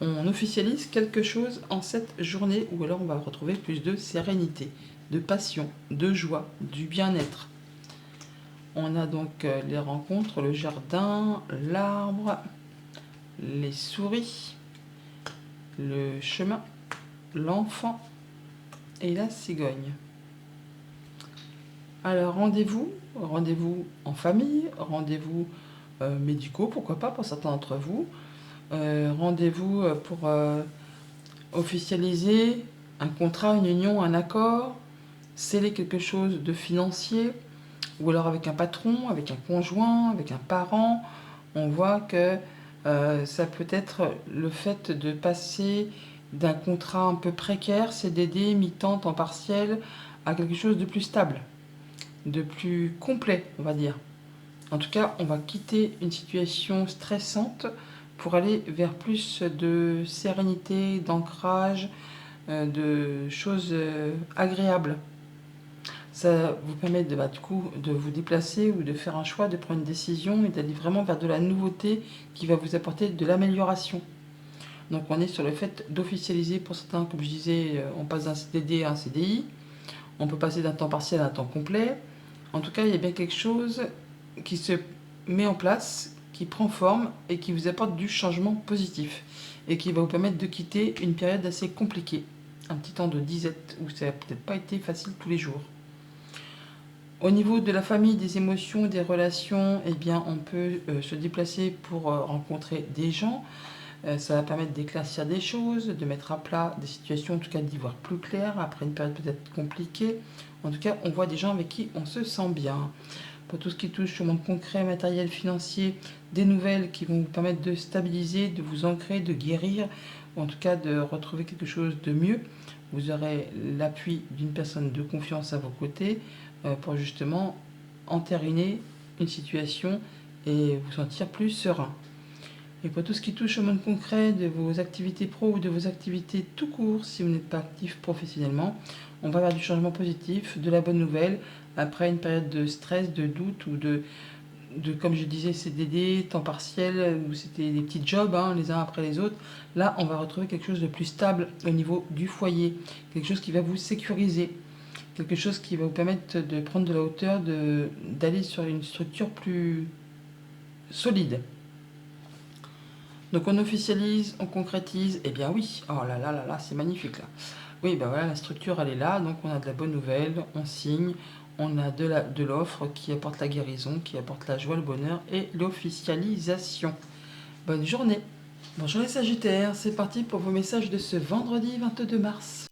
Speaker 1: on officialise quelque chose en cette journée où alors on va retrouver plus de sérénité, de passion, de joie, du bien-être. On a donc les rencontres, le jardin, l'arbre, les souris, le chemin, l'enfant et la cigogne. Alors rendez-vous en famille, rendez-vous médicaux, pourquoi pas pour certains d'entre vous. Rendez-vous pour officialiser un contrat, une union, un accord, sceller quelque chose de financier, ou alors avec un patron, avec un conjoint, avec un parent. On voit que ça peut être le fait de passer d'un contrat un peu précaire, CDD, mi-temps, temps partiel, à quelque chose de plus stable, de plus complet, on va dire. En tout cas, on va quitter une situation stressante pour aller vers plus de sérénité, d'ancrage, de choses agréables. Ça vous permet de vous déplacer ou de faire un choix, de prendre une décision et d'aller vraiment vers de la nouveauté qui va vous apporter de l'amélioration. Donc on est sur le fait d'officialiser pour certains, comme je disais, on passe d'un CDD à un CDI, on peut passer d'un temps partiel à un temps complet. En tout cas, il y a bien quelque chose qui se met en place, qui prend forme et qui vous apporte du changement positif et qui va vous permettre de quitter une période assez compliquée, un petit temps de disette où ça n'a peut-être pas été facile tous les jours. Au niveau de la famille, des émotions, des relations, eh bien, on peut se déplacer pour rencontrer des gens. Ça va permettre d'éclaircir des choses, de mettre à plat des situations, en tout cas d'y voir plus clair après une période peut-être compliquée. En tout cas, on voit des gens avec qui on se sent bien. Pour tout ce qui touche au monde concret, matériel, financier, des nouvelles qui vont vous permettre de stabiliser, de vous ancrer, de guérir, ou en tout cas de retrouver quelque chose de mieux. Vous aurez l'appui d'une personne de confiance à vos côtés pour justement entériner une situation et vous sentir plus serein. Et pour tout ce qui touche au monde concret de vos activités pro ou de vos activités tout court, si vous n'êtes pas actif professionnellement, on va vers du changement positif, de la bonne nouvelle, après une période de stress, de doute ou de comme je disais, CDD, temps partiel, où c'était des petits jobs les uns après les autres. Là, on va retrouver quelque chose de plus stable au niveau du foyer, quelque chose qui va vous sécuriser, quelque chose qui va vous permettre de prendre de la hauteur, d'aller sur une structure plus solide. Donc on officialise, on concrétise, eh bien oui, oh là là là là, c'est magnifique là. Oui, ben voilà, la structure elle est là, donc on a de la bonne nouvelle, on signe, on a de l'offre qui apporte la guérison, qui apporte la joie, le bonheur et l'officialisation. Bonne journée. Bonjour les Sagittaires, c'est parti pour vos messages de ce vendredi 22 mars.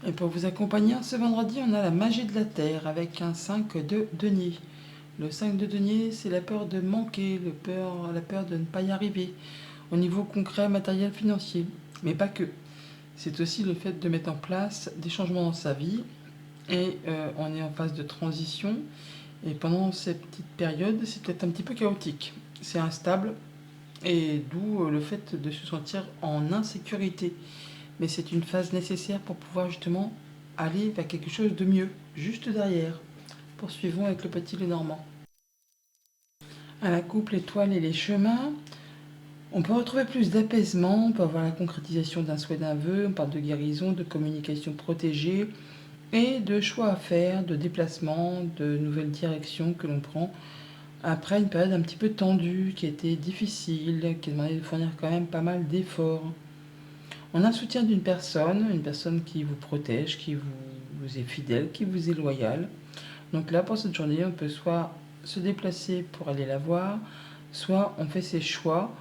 Speaker 1: Et pour vous accompagner ce vendredi, on a la magie de la Terre avec un 5 de denier. Le 5 de denier, c'est la peur de manquer, la peur de ne pas y arriver, au niveau concret, matériel, financier. Mais pas que. C'est aussi le fait de mettre en place des changements dans sa vie. Et on est en phase de transition. Et pendant cette petite période, c'est peut-être un petit peu chaotique. C'est instable. Et d'où le fait de se sentir en insécurité. Mais c'est une phase nécessaire pour pouvoir justement aller vers quelque chose de mieux, juste derrière. Poursuivons avec le petit Lenormand. À la coupe, l'étoile et les chemins, on peut retrouver plus d'apaisement, on peut avoir la concrétisation d'un souhait, d'un vœu, on parle de guérison, de communication protégée et de choix à faire, de déplacement, de nouvelles directions que l'on prend après une période un petit peu tendue, qui était difficile, qui demandait de fournir quand même pas mal d'efforts. On a le soutien d'une personne qui vous protège, qui vous est fidèle, qui vous est loyale. Donc là, pour cette journée, on peut soit se déplacer pour aller la voir, soit on fait ses choix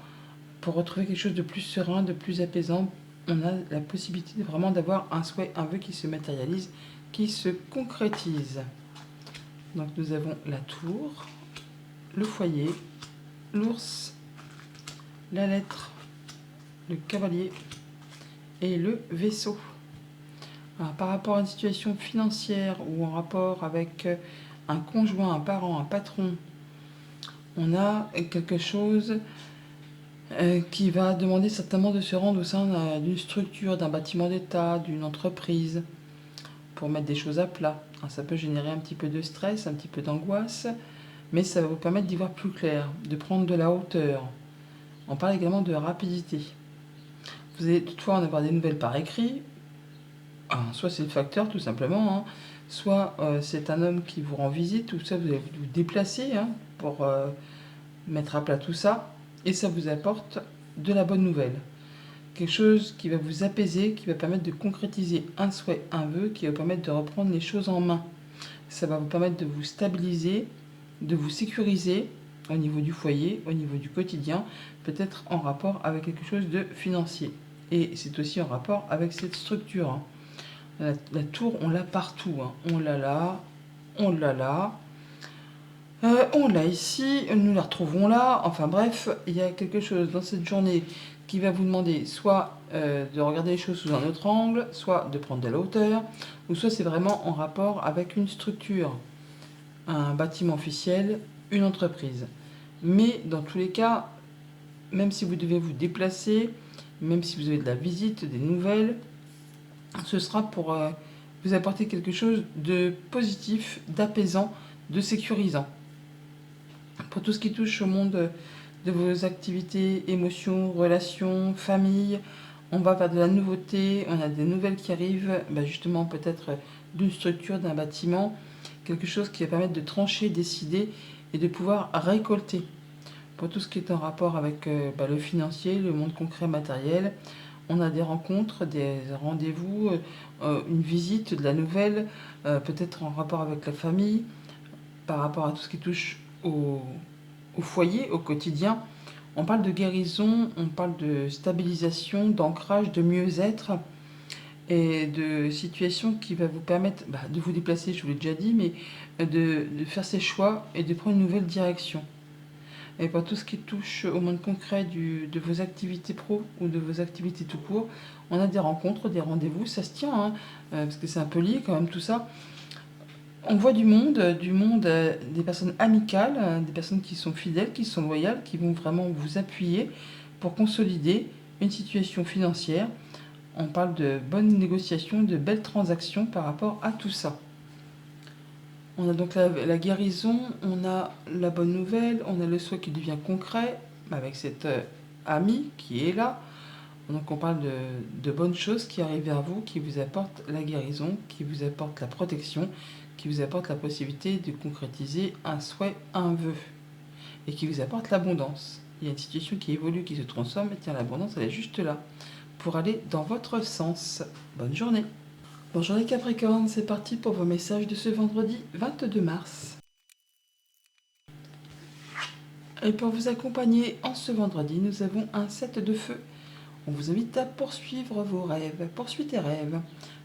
Speaker 1: pour retrouver quelque chose de plus serein, de plus apaisant. On a la possibilité vraiment d'avoir un souhait, un vœu qui se matérialise, qui se concrétise. Donc nous avons la tour, le foyer, l'ours, la lettre, le cavalier et le vaisseau. Alors, par rapport à une situation financière ou en rapport avec un conjoint, un parent, un patron, on a quelque chose qui va demander certainement de se rendre au sein d'une structure, d'un bâtiment d'État, d'une entreprise, pour mettre des choses à plat. Alors, ça peut générer un petit peu de stress, un petit peu d'angoisse, mais ça va vous permettre d'y voir plus clair, de prendre de la hauteur. On parle également de rapidité. Vous allez toutefois en avoir des nouvelles par écrit. Soit c'est le facteur tout simplement, soit c'est un homme qui vous rend visite, ou ça vous allez vous déplacer pour mettre à plat tout ça, et ça vous apporte de la bonne nouvelle. Quelque chose qui va vous apaiser, qui va permettre de concrétiser un souhait, un vœu, qui va vous permettre de reprendre les choses en main. Ça va vous permettre de vous stabiliser, de vous sécuriser au niveau du foyer, au niveau du quotidien, peut-être en rapport avec quelque chose de financier. Et c'est aussi en rapport avec cette structure. La tour, on l'a partout. On l'a là, on l'a là, on l'a ici, nous la retrouvons là. Enfin bref, il y a quelque chose dans cette journée qui va vous demander soit de regarder les choses sous un autre angle, soit de prendre de la hauteur, ou soit c'est vraiment en rapport avec une structure, un bâtiment officiel, une entreprise. Mais dans tous les cas, même si vous devez vous déplacer, même si vous avez de la visite, des nouvelles, ce sera pour vous apporter quelque chose de positif, d'apaisant, de sécurisant. Pour tout ce qui touche au monde de vos activités, émotions, relations, famille, on va vers de la nouveauté, on a des nouvelles qui arrivent, justement peut-être d'une structure, d'un bâtiment, quelque chose qui va permettre de trancher, décider et de pouvoir récolter. Pour tout ce qui est en rapport avec le financier, le monde concret, matériel, on a des rencontres, des rendez-vous, une visite, de la nouvelle, peut-être en rapport avec la famille, par rapport à tout ce qui touche au foyer, au quotidien. On parle de guérison, on parle de stabilisation, d'ancrage, de mieux-être et de situation qui va vous permettre de vous déplacer, je vous l'ai déjà dit, mais de faire ses choix et de prendre une nouvelle direction. Et pour tout ce qui touche au monde concret de vos activités pro ou de vos activités tout court, on a des rencontres, des rendez-vous, ça se tient, parce que c'est un peu lié quand même tout ça. On voit du monde, des personnes amicales, des personnes qui sont fidèles, qui sont loyales, qui vont vraiment vous appuyer pour consolider une situation financière. On parle de bonnes négociations, de belles transactions par rapport à tout ça. On a donc la guérison, on a la bonne nouvelle, on a le souhait qui devient concret avec cette amie qui est là. Donc on parle de bonnes choses qui arrivent vers vous, qui vous apportent la guérison, qui vous apportent la protection, qui vous apportent la possibilité de concrétiser un souhait, un vœu, et qui vous apporte l'abondance. Il y a une situation qui évolue, qui se transforme, et tiens, l'abondance, elle est juste là, pour aller dans votre sens. Bonne journée. Bonjour les Capricornes, c'est parti pour vos messages de ce vendredi 22 mars. Et pour vous accompagner en ce vendredi, nous avons un 7 de feu. On vous invite à poursuivre vos rêves, poursuivre tes rêves.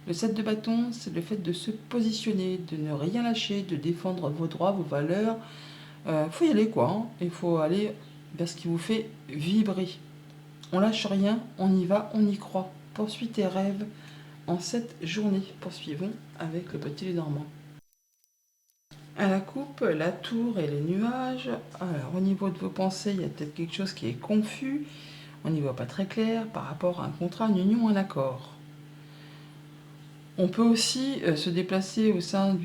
Speaker 1: Le 7 de bâton, c'est le fait de se positionner, de ne rien lâcher, de défendre vos droits, vos valeurs. Faut y aller quoi, hein. Il faut aller vers ce qui vous fait vibrer. On lâche rien, on y va, on y croit. Poursuis tes rêves en cette journée. Poursuivons avec le petit Lénormand. À la coupe, la tour et les nuages. Alors, au niveau de vos pensées, il y a peut-être quelque chose qui est confus. On n'y voit pas très clair par rapport à un contrat, une union, un accord. On peut aussi se déplacer au sein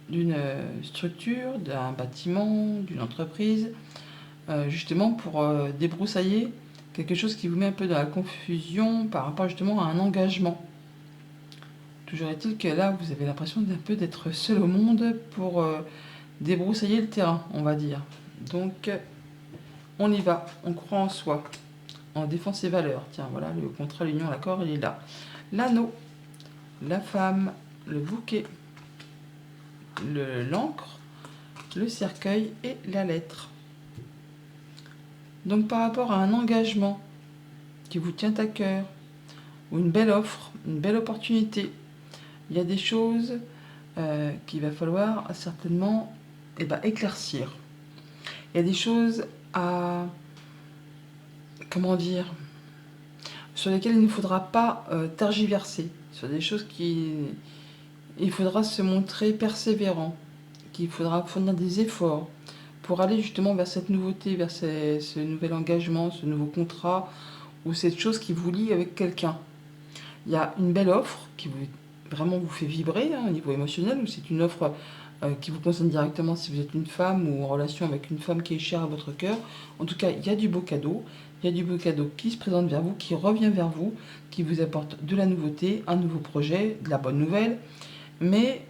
Speaker 1: d'une structure, d'un bâtiment, d'une entreprise, justement pour débroussailler quelque chose qui vous met un peu dans la confusion par rapport justement à un engagement. Toujours est-il que là, vous avez l'impression d'un peu d'être seul au monde pour débroussailler le terrain, on va dire. Donc, on y va, on croit en soi, on défend ses valeurs. Tiens, voilà, le contrat, l'union, l'accord, il est là. L'anneau, la femme, le bouquet, l'encre, le cercueil et la lettre. Donc, par rapport à un engagement qui vous tient à cœur, ou une belle offre, une belle opportunité, il y a des choses qu'il va falloir certainement éclaircir. Il y a des choses à, comment dire, sur lesquelles il ne faudra pas tergiverser, sur des choses il faudra se montrer persévérant, qu'il faudra fournir des efforts pour aller justement vers cette nouveauté, vers ce nouvel engagement, ce nouveau contrat, ou cette chose qui vous lie avec quelqu'un. Il y a une belle offre qui vraiment vous fait vibrer au niveau émotionnel, ou c'est une offre qui vous concerne directement si vous êtes une femme ou en relation avec une femme qui est chère à votre cœur. En tout cas, il y a du beau cadeau. Il y a du beau cadeau qui se présente vers vous, qui revient vers vous, qui vous apporte de la nouveauté, un nouveau projet, de la bonne nouvelle. Mais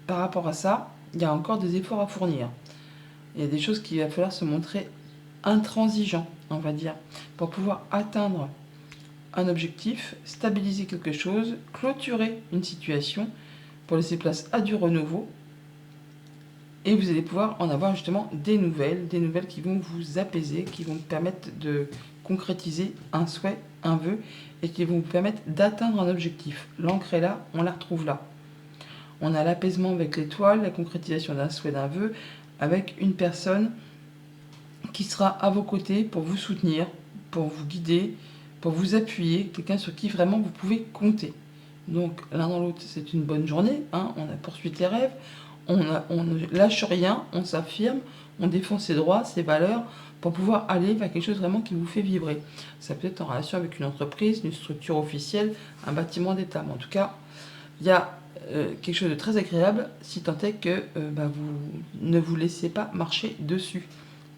Speaker 1: par rapport à ça, il y a encore des efforts à fournir. Il y a des choses qu'il va falloir se montrer intransigeant, on va dire, pour pouvoir atteindre un objectif, stabiliser quelque chose, clôturer une situation, pour laisser place à du renouveau. Et vous allez pouvoir en avoir justement des nouvelles qui vont vous apaiser, qui vont vous permettre de concrétiser un souhait, un vœu, et qui vont vous permettre d'atteindre un objectif. L'encre est là, on la retrouve là. On a l'apaisement avec l'étoile, la concrétisation d'un souhait, d'un vœu, avec une personne qui sera à vos côtés pour vous soutenir, pour vous guider, pour vous appuyer, quelqu'un sur qui vraiment vous pouvez compter. Donc l'un dans l'autre, c'est une bonne journée, hein. On a poursuivi les rêves, on ne lâche rien, on s'affirme, on défend ses droits, ses valeurs, pour pouvoir aller vers quelque chose vraiment qui vous fait vibrer. Ça peut être en relation avec une entreprise, une structure officielle, un bâtiment d'État. Mais en tout cas, il y a quelque chose de très agréable, si tant est que vous ne vous laissez pas marcher dessus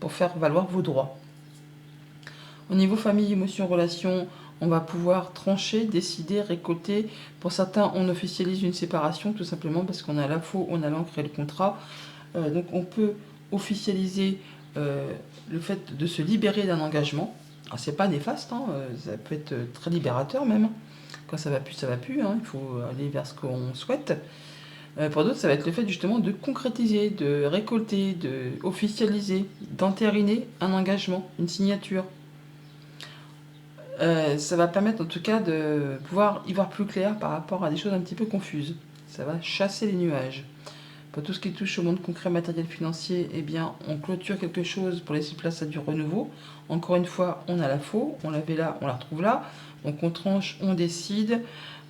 Speaker 1: pour faire valoir vos droits. Au niveau famille, émotions, relations, on va pouvoir trancher, décider, récolter. Pour certains, on officialise une séparation tout simplement parce qu'on a la faux, on a l'encre et le contrat. Donc on peut officialiser le fait de se libérer d'un engagement. Alors c'est pas néfaste, hein, ça peut être très libérateur même. Quand ça va plus, hein, il faut aller vers ce qu'on souhaite. Pour d'autres, ça va être le fait justement de concrétiser, de récolter, de officialiser, d'entériner un engagement, une signature. Ça va permettre en tout cas de pouvoir y voir plus clair par rapport à des choses un petit peu confuses. Ça va chasser les nuages. Pour tout ce qui touche au monde concret, matériel, financier, eh bien, on clôture quelque chose pour laisser place à du renouveau. Encore une fois, on a la faux, on l'avait là, on la retrouve là. Donc on tranche, on décide,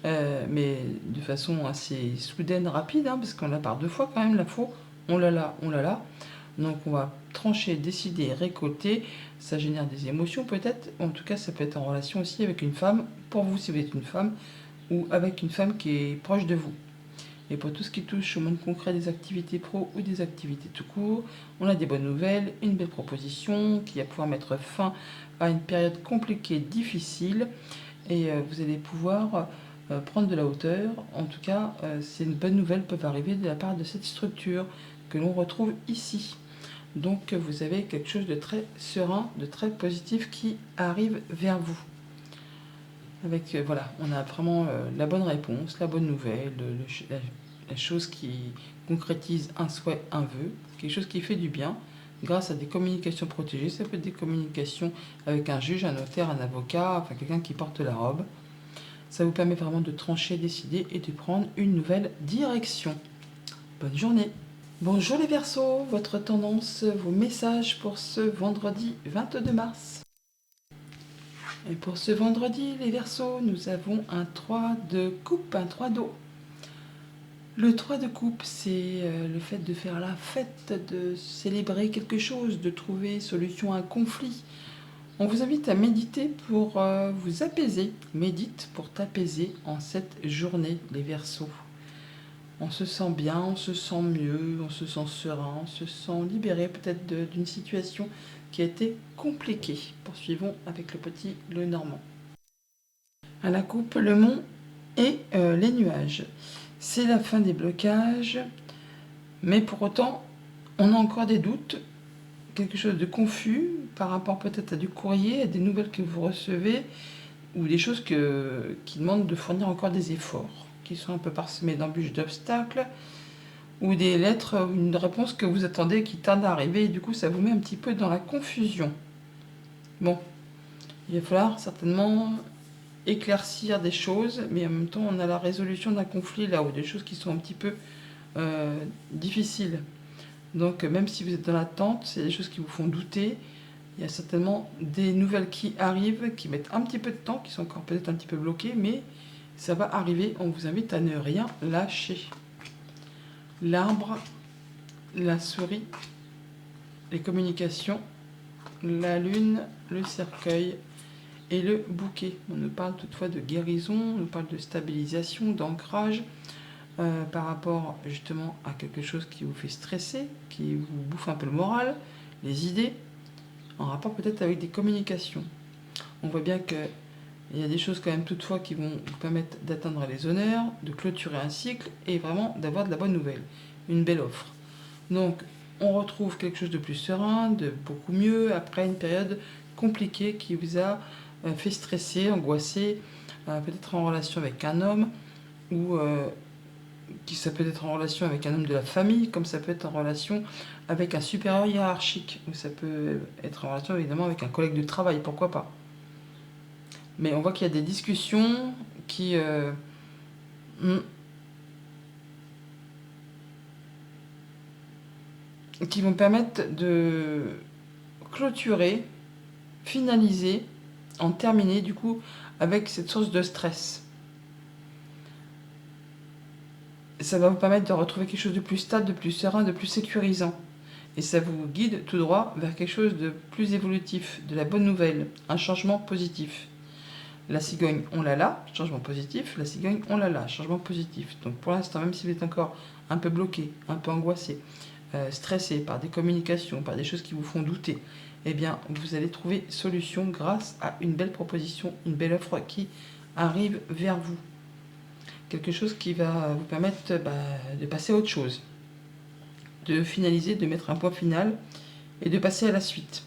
Speaker 1: mais de façon assez soudaine, rapide, hein, parce qu'on la part deux fois quand même, la faux. On l'a là, on l'a là. Donc on va trancher, décider, récolter. Ça génère des émotions peut-être. En tout cas, ça peut être en relation aussi avec une femme, pour vous si vous êtes une femme, ou avec une femme qui est proche de vous. Et pour tout ce qui touche au monde concret des activités pro ou des activités tout court, on a des bonnes nouvelles, une belle proposition qui va pouvoir mettre fin à une période compliquée, difficile, et vous allez pouvoir prendre de la hauteur. En tout cas, ces bonnes nouvelles peuvent arriver de la part de cette structure que l'on retrouve ici. Donc vous avez quelque chose de très serein, de très positif qui arrive vers vous. avec, voilà, on a vraiment la bonne réponse, la bonne nouvelle, la chose qui concrétise un souhait, un vœu, quelque chose qui fait du bien, grâce à des communications protégées. Ça peut être des communications avec un juge, un notaire, un avocat, enfin quelqu'un qui porte la robe. Ça vous permet vraiment de trancher, décider et de prendre une nouvelle direction. Bonne journée. Bonjour les Verseaux, votre tendance, vos messages pour ce vendredi 22 mars. Et pour ce vendredi, les Verseaux, nous avons un 3 de coupe, un 3 d'eau. Le 3 de coupe, c'est le fait de faire la fête, de célébrer quelque chose, de trouver solution à un conflit. On vous invite à méditer pour vous apaiser. Médite pour t'apaiser en cette journée, les Verseaux. On se sent bien, on se sent mieux, on se sent serein, on se sent libéré peut-être d'une situation qui a été compliquée. Poursuivons avec le petit le normand. À la coupe, le mont et les nuages. C'est la fin des blocages, mais pour autant, on a encore des doutes, quelque chose de confus par rapport peut-être à du courrier, à des nouvelles que vous recevez, ou des choses qui demandent de fournir encore des efforts, qui sont un peu parsemés d'embûches, d'obstacles, ou des lettres, une réponse que vous attendez qui tarde à arriver, et du coup ça vous met un petit peu dans la confusion. Bon, il va falloir certainement éclaircir des choses, mais en même temps on a la résolution d'un conflit là, ou des choses qui sont un petit peu difficiles. Donc même si vous êtes dans l'attente, c'est des choses qui vous font douter. Il y a certainement des nouvelles qui arrivent, qui mettent un petit peu de temps, qui sont encore peut-être un petit peu bloquées, mais ça va arriver. On vous invite à ne rien lâcher. L'arbre, la souris, les communications, la lune, le cercueil et le bouquet. On nous parle toutefois de guérison, on nous parle de stabilisation, d'ancrage, par rapport justement à quelque chose qui vous fait stresser, qui vous bouffe un peu le moral, les idées, en rapport peut-être avec des communications. On voit bien qu'il y a des choses quand même toutefois qui vont vous permettre d'atteindre les honneurs, de clôturer un cycle et vraiment d'avoir de la bonne nouvelle, une belle offre. Donc on retrouve quelque chose de plus serein, de beaucoup mieux après une période compliquée qui vous a fait stresser, angoisser, peut-être en relation avec un homme ou ça peut être en relation avec un homme de la famille, comme ça peut être en relation avec un supérieur hiérarchique, ou ça peut être en relation évidemment avec un collègue de travail, pourquoi pas. Mais on voit qu'il y a des discussions qui vont permettre de clôturer, finaliser, en terminer du coup avec cette source de stress. Ça va vous permettre de retrouver quelque chose de plus stable, de plus serein, de plus sécurisant. Et ça vous guide tout droit vers quelque chose de plus évolutif, de la bonne nouvelle, un changement positif. La cigogne, on l'a là, changement positif. La cigogne, on l'a là, changement positif. Donc pour l'instant, même si vous êtes encore un peu bloqué, un peu angoissé, stressé par des communications, par des choses qui vous font douter, eh bien, vous allez trouver solution grâce à une belle proposition, une belle offre qui arrive vers vous. Quelque chose qui va vous permettre de passer à autre chose, de finaliser, de mettre un point final et de passer à la suite.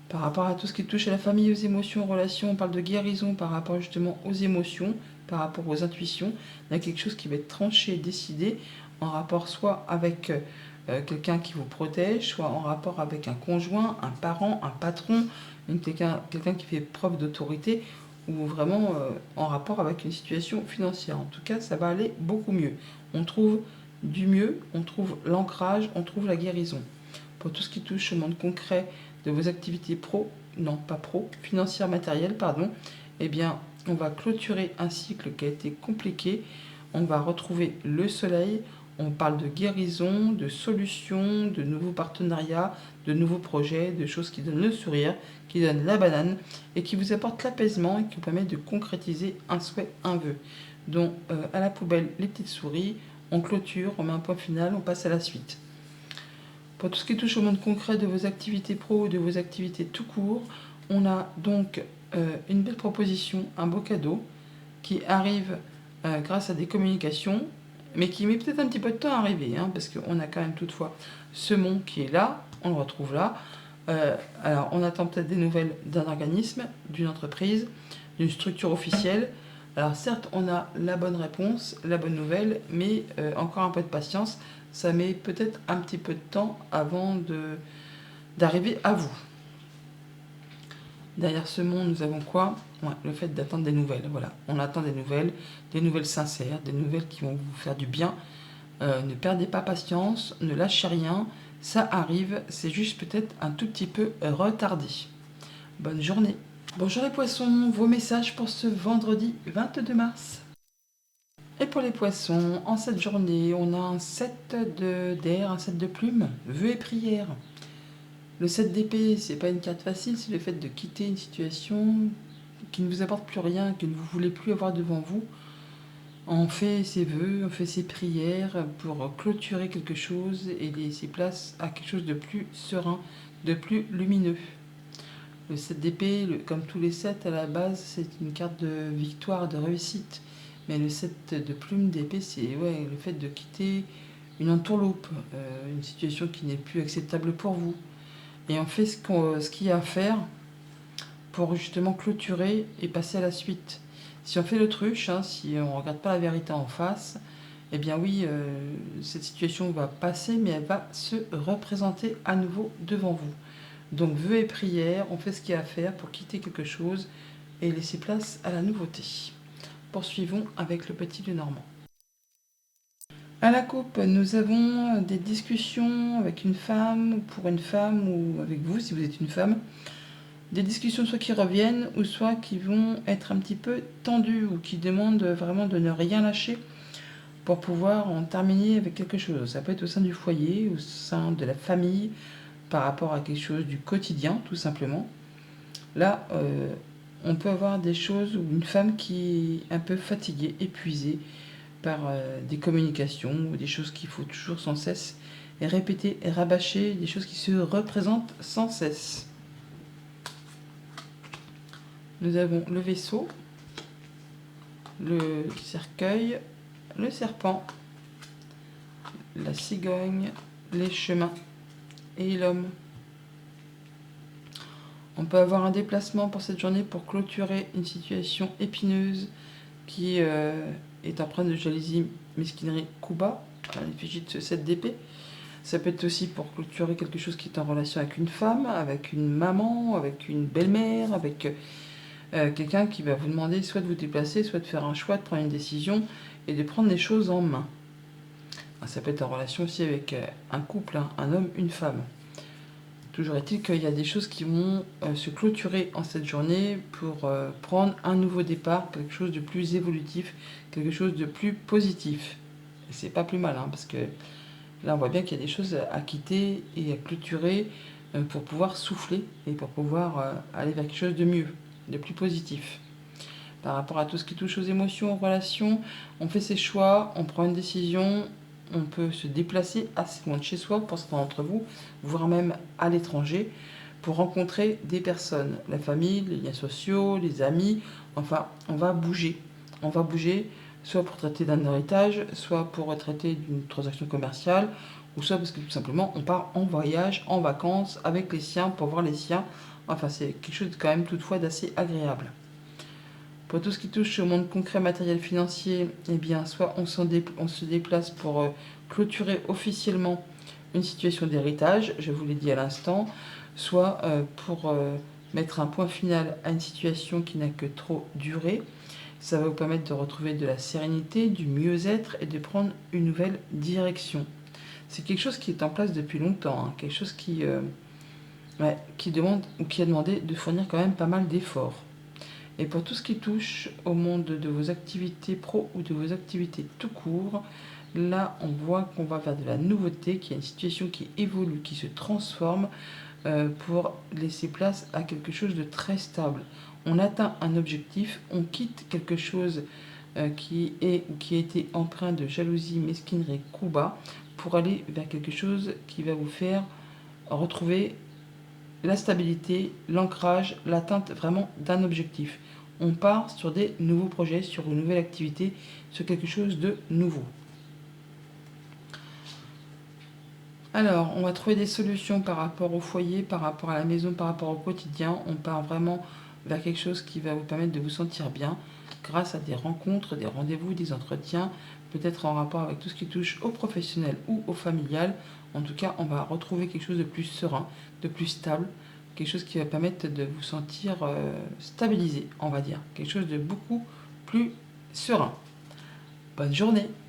Speaker 1: Par rapport à tout ce qui touche à la famille, aux émotions, aux relations, on parle de guérison par rapport justement aux émotions, par rapport aux intuitions. Il y a quelque chose qui va être tranché, décidé, en rapport soit avec quelqu'un qui vous protège, soit en rapport avec un conjoint, un parent, un patron, quelqu'un qui fait preuve d'autorité, ou vraiment en rapport avec une situation financière. En tout cas, ça va aller beaucoup mieux. On trouve du mieux, on trouve l'ancrage, on trouve la guérison. Pour tout ce qui touche au monde concret de vos activités financières, matérielles, eh bien, on va clôturer un cycle qui a été compliqué. On va retrouver le soleil. On parle de guérison, de solutions, de nouveaux partenariats, de nouveaux projets, de choses qui donnent le sourire, qui donnent la banane et qui vous apportent l'apaisement et qui vous permettent de concrétiser un souhait, un vœu. Donc, à la poubelle, les petites souris, on clôture, on met un point final, on passe à la suite. Pour tout ce qui touche au monde concret de vos activités pro ou de vos activités tout court, on a donc une belle proposition, un beau cadeau qui arrive grâce à des communications, mais qui met peut-être un petit peu de temps à arriver, parce qu'on a quand même toutefois ce mont qui est là, on le retrouve là. Alors on attend peut-être des nouvelles d'un organisme, d'une entreprise, d'une structure officielle. Alors certes, on a la bonne réponse, la bonne nouvelle, mais encore un peu de patience. Ça met peut-être un petit peu de temps avant d'arriver à vous. Derrière ce monde, nous avons quoi? Ouais, le fait d'attendre des nouvelles. Voilà, on attend des nouvelles sincères, des nouvelles qui vont vous faire du bien. Ne perdez pas patience, ne lâchez rien. Ça arrive, c'est juste peut-être un tout petit peu retardé. Bonne journée. Bonjour les poissons, vos messages pour ce vendredi 22 mars. Et pour les poissons, en cette journée, on a un 7 d'air, un 7 de plumes, vœux et prières. Le 7 d'épée, c'est pas une carte facile, c'est le fait de quitter une situation qui ne vous apporte plus rien, que vous ne voulez plus avoir devant vous. On fait ses vœux, on fait ses prières pour clôturer quelque chose et laisser place à quelque chose de plus serein, de plus lumineux. Le 7 d'épée, comme tous les 7 à la base, c'est une carte de victoire, de réussite. Mais le 7 de plume d'épée, c'est le fait de quitter une entourloupe, une situation qui n'est plus acceptable pour vous. Et on fait ce qu'il y a à faire pour justement clôturer et passer à la suite. Si on fait l'autruche, si on ne regarde pas la vérité en face, eh bien oui, cette situation va passer, mais elle va se représenter à nouveau devant vous. Donc vœux et prières, on fait ce qu'il y a à faire pour quitter quelque chose et laisser place à la nouveauté. Poursuivons avec le petit Lenormand. À la coupe, nous avons des discussions avec une femme, pour une femme, ou avec vous si vous êtes une femme. Des discussions soit qui reviennent, ou soit qui vont être un petit peu tendues, ou qui demandent vraiment de ne rien lâcher pour pouvoir en terminer avec quelque chose. Ça peut être au sein du foyer, au sein de la famille, par rapport à quelque chose du quotidien, tout simplement. Là, on peut avoir des choses où une femme qui est un peu fatiguée, épuisée par des communications ou des choses qu'il faut toujours sans cesse répéter et rabâcher, des choses qui se représentent sans cesse. Nous avons le vaisseau, le cercueil, le serpent, la cigogne, les chemins et l'homme. On peut avoir un déplacement pour cette journée pour clôturer une situation épineuse qui est empreinte de jalousie, mesquinerie, coup bas, à l'effigie de ce 7 d'épée. Ça peut être aussi pour clôturer quelque chose qui est en relation avec une femme, avec une maman, avec une belle-mère, avec quelqu'un qui va vous demander soit de vous déplacer, soit de faire un choix, de prendre une décision et de prendre les choses en main. Ça peut être en relation aussi avec un couple, un homme, une femme. Toujours est-il qu'il y a des choses qui vont se clôturer en cette journée pour prendre un nouveau départ, quelque chose de plus évolutif, quelque chose de plus positif. Et c'est pas plus mal, parce que là on voit bien qu'il y a des choses à quitter et à clôturer pour pouvoir souffler et pour pouvoir aller vers quelque chose de mieux, de plus positif. Par rapport à tout ce qui touche aux émotions, aux relations, on fait ses choix, on prend une décision, on peut se déplacer assez loin de chez soi, pour certains d'entre vous, voire même à l'étranger, pour rencontrer des personnes, la famille, les liens sociaux, les amis, enfin, on va bouger. On va bouger, soit pour traiter d'un héritage, soit pour traiter d'une transaction commerciale, ou soit parce que tout simplement, on part en voyage, en vacances, avec les siens, pour voir les siens. Enfin, c'est quelque chose quand même toutefois d'assez agréable. Pour tout ce qui touche au monde concret, matériel, financier, eh bien, soit on se déplace pour clôturer officiellement une situation d'héritage, je vous l'ai dit à l'instant, soit pour mettre un point final à une situation qui n'a que trop duré. Ça va vous permettre de retrouver de la sérénité, du mieux-être et de prendre une nouvelle direction. C'est quelque chose qui est en place depuis longtemps, quelque chose qui demande ou qui a demandé de fournir quand même pas mal d'efforts. Et pour tout ce qui touche au monde de vos activités pro ou de vos activités tout court, là on voit qu'on va vers de la nouveauté, qu'il y a une situation qui évolue, qui se transforme pour laisser place à quelque chose de très stable. On atteint un objectif, on quitte quelque chose qui a été empreint de jalousie, mesquinerie, coup bas, pour aller vers quelque chose qui va vous faire retrouver la stabilité, l'ancrage, l'atteinte vraiment d'un objectif. On part sur des nouveaux projets, sur une nouvelle activité, sur quelque chose de nouveau. Alors, on va trouver des solutions par rapport au foyer, par rapport à la maison, par rapport au quotidien. On part vraiment vers quelque chose qui va vous permettre de vous sentir bien grâce à des rencontres, des rendez-vous, des entretiens, peut-être en rapport avec tout ce qui touche au professionnel ou au familial. En tout cas, on va retrouver quelque chose de plus serein, de plus stable, quelque chose qui va permettre de vous sentir stabilisé, on va dire, quelque chose de beaucoup plus serein. Bonne journée!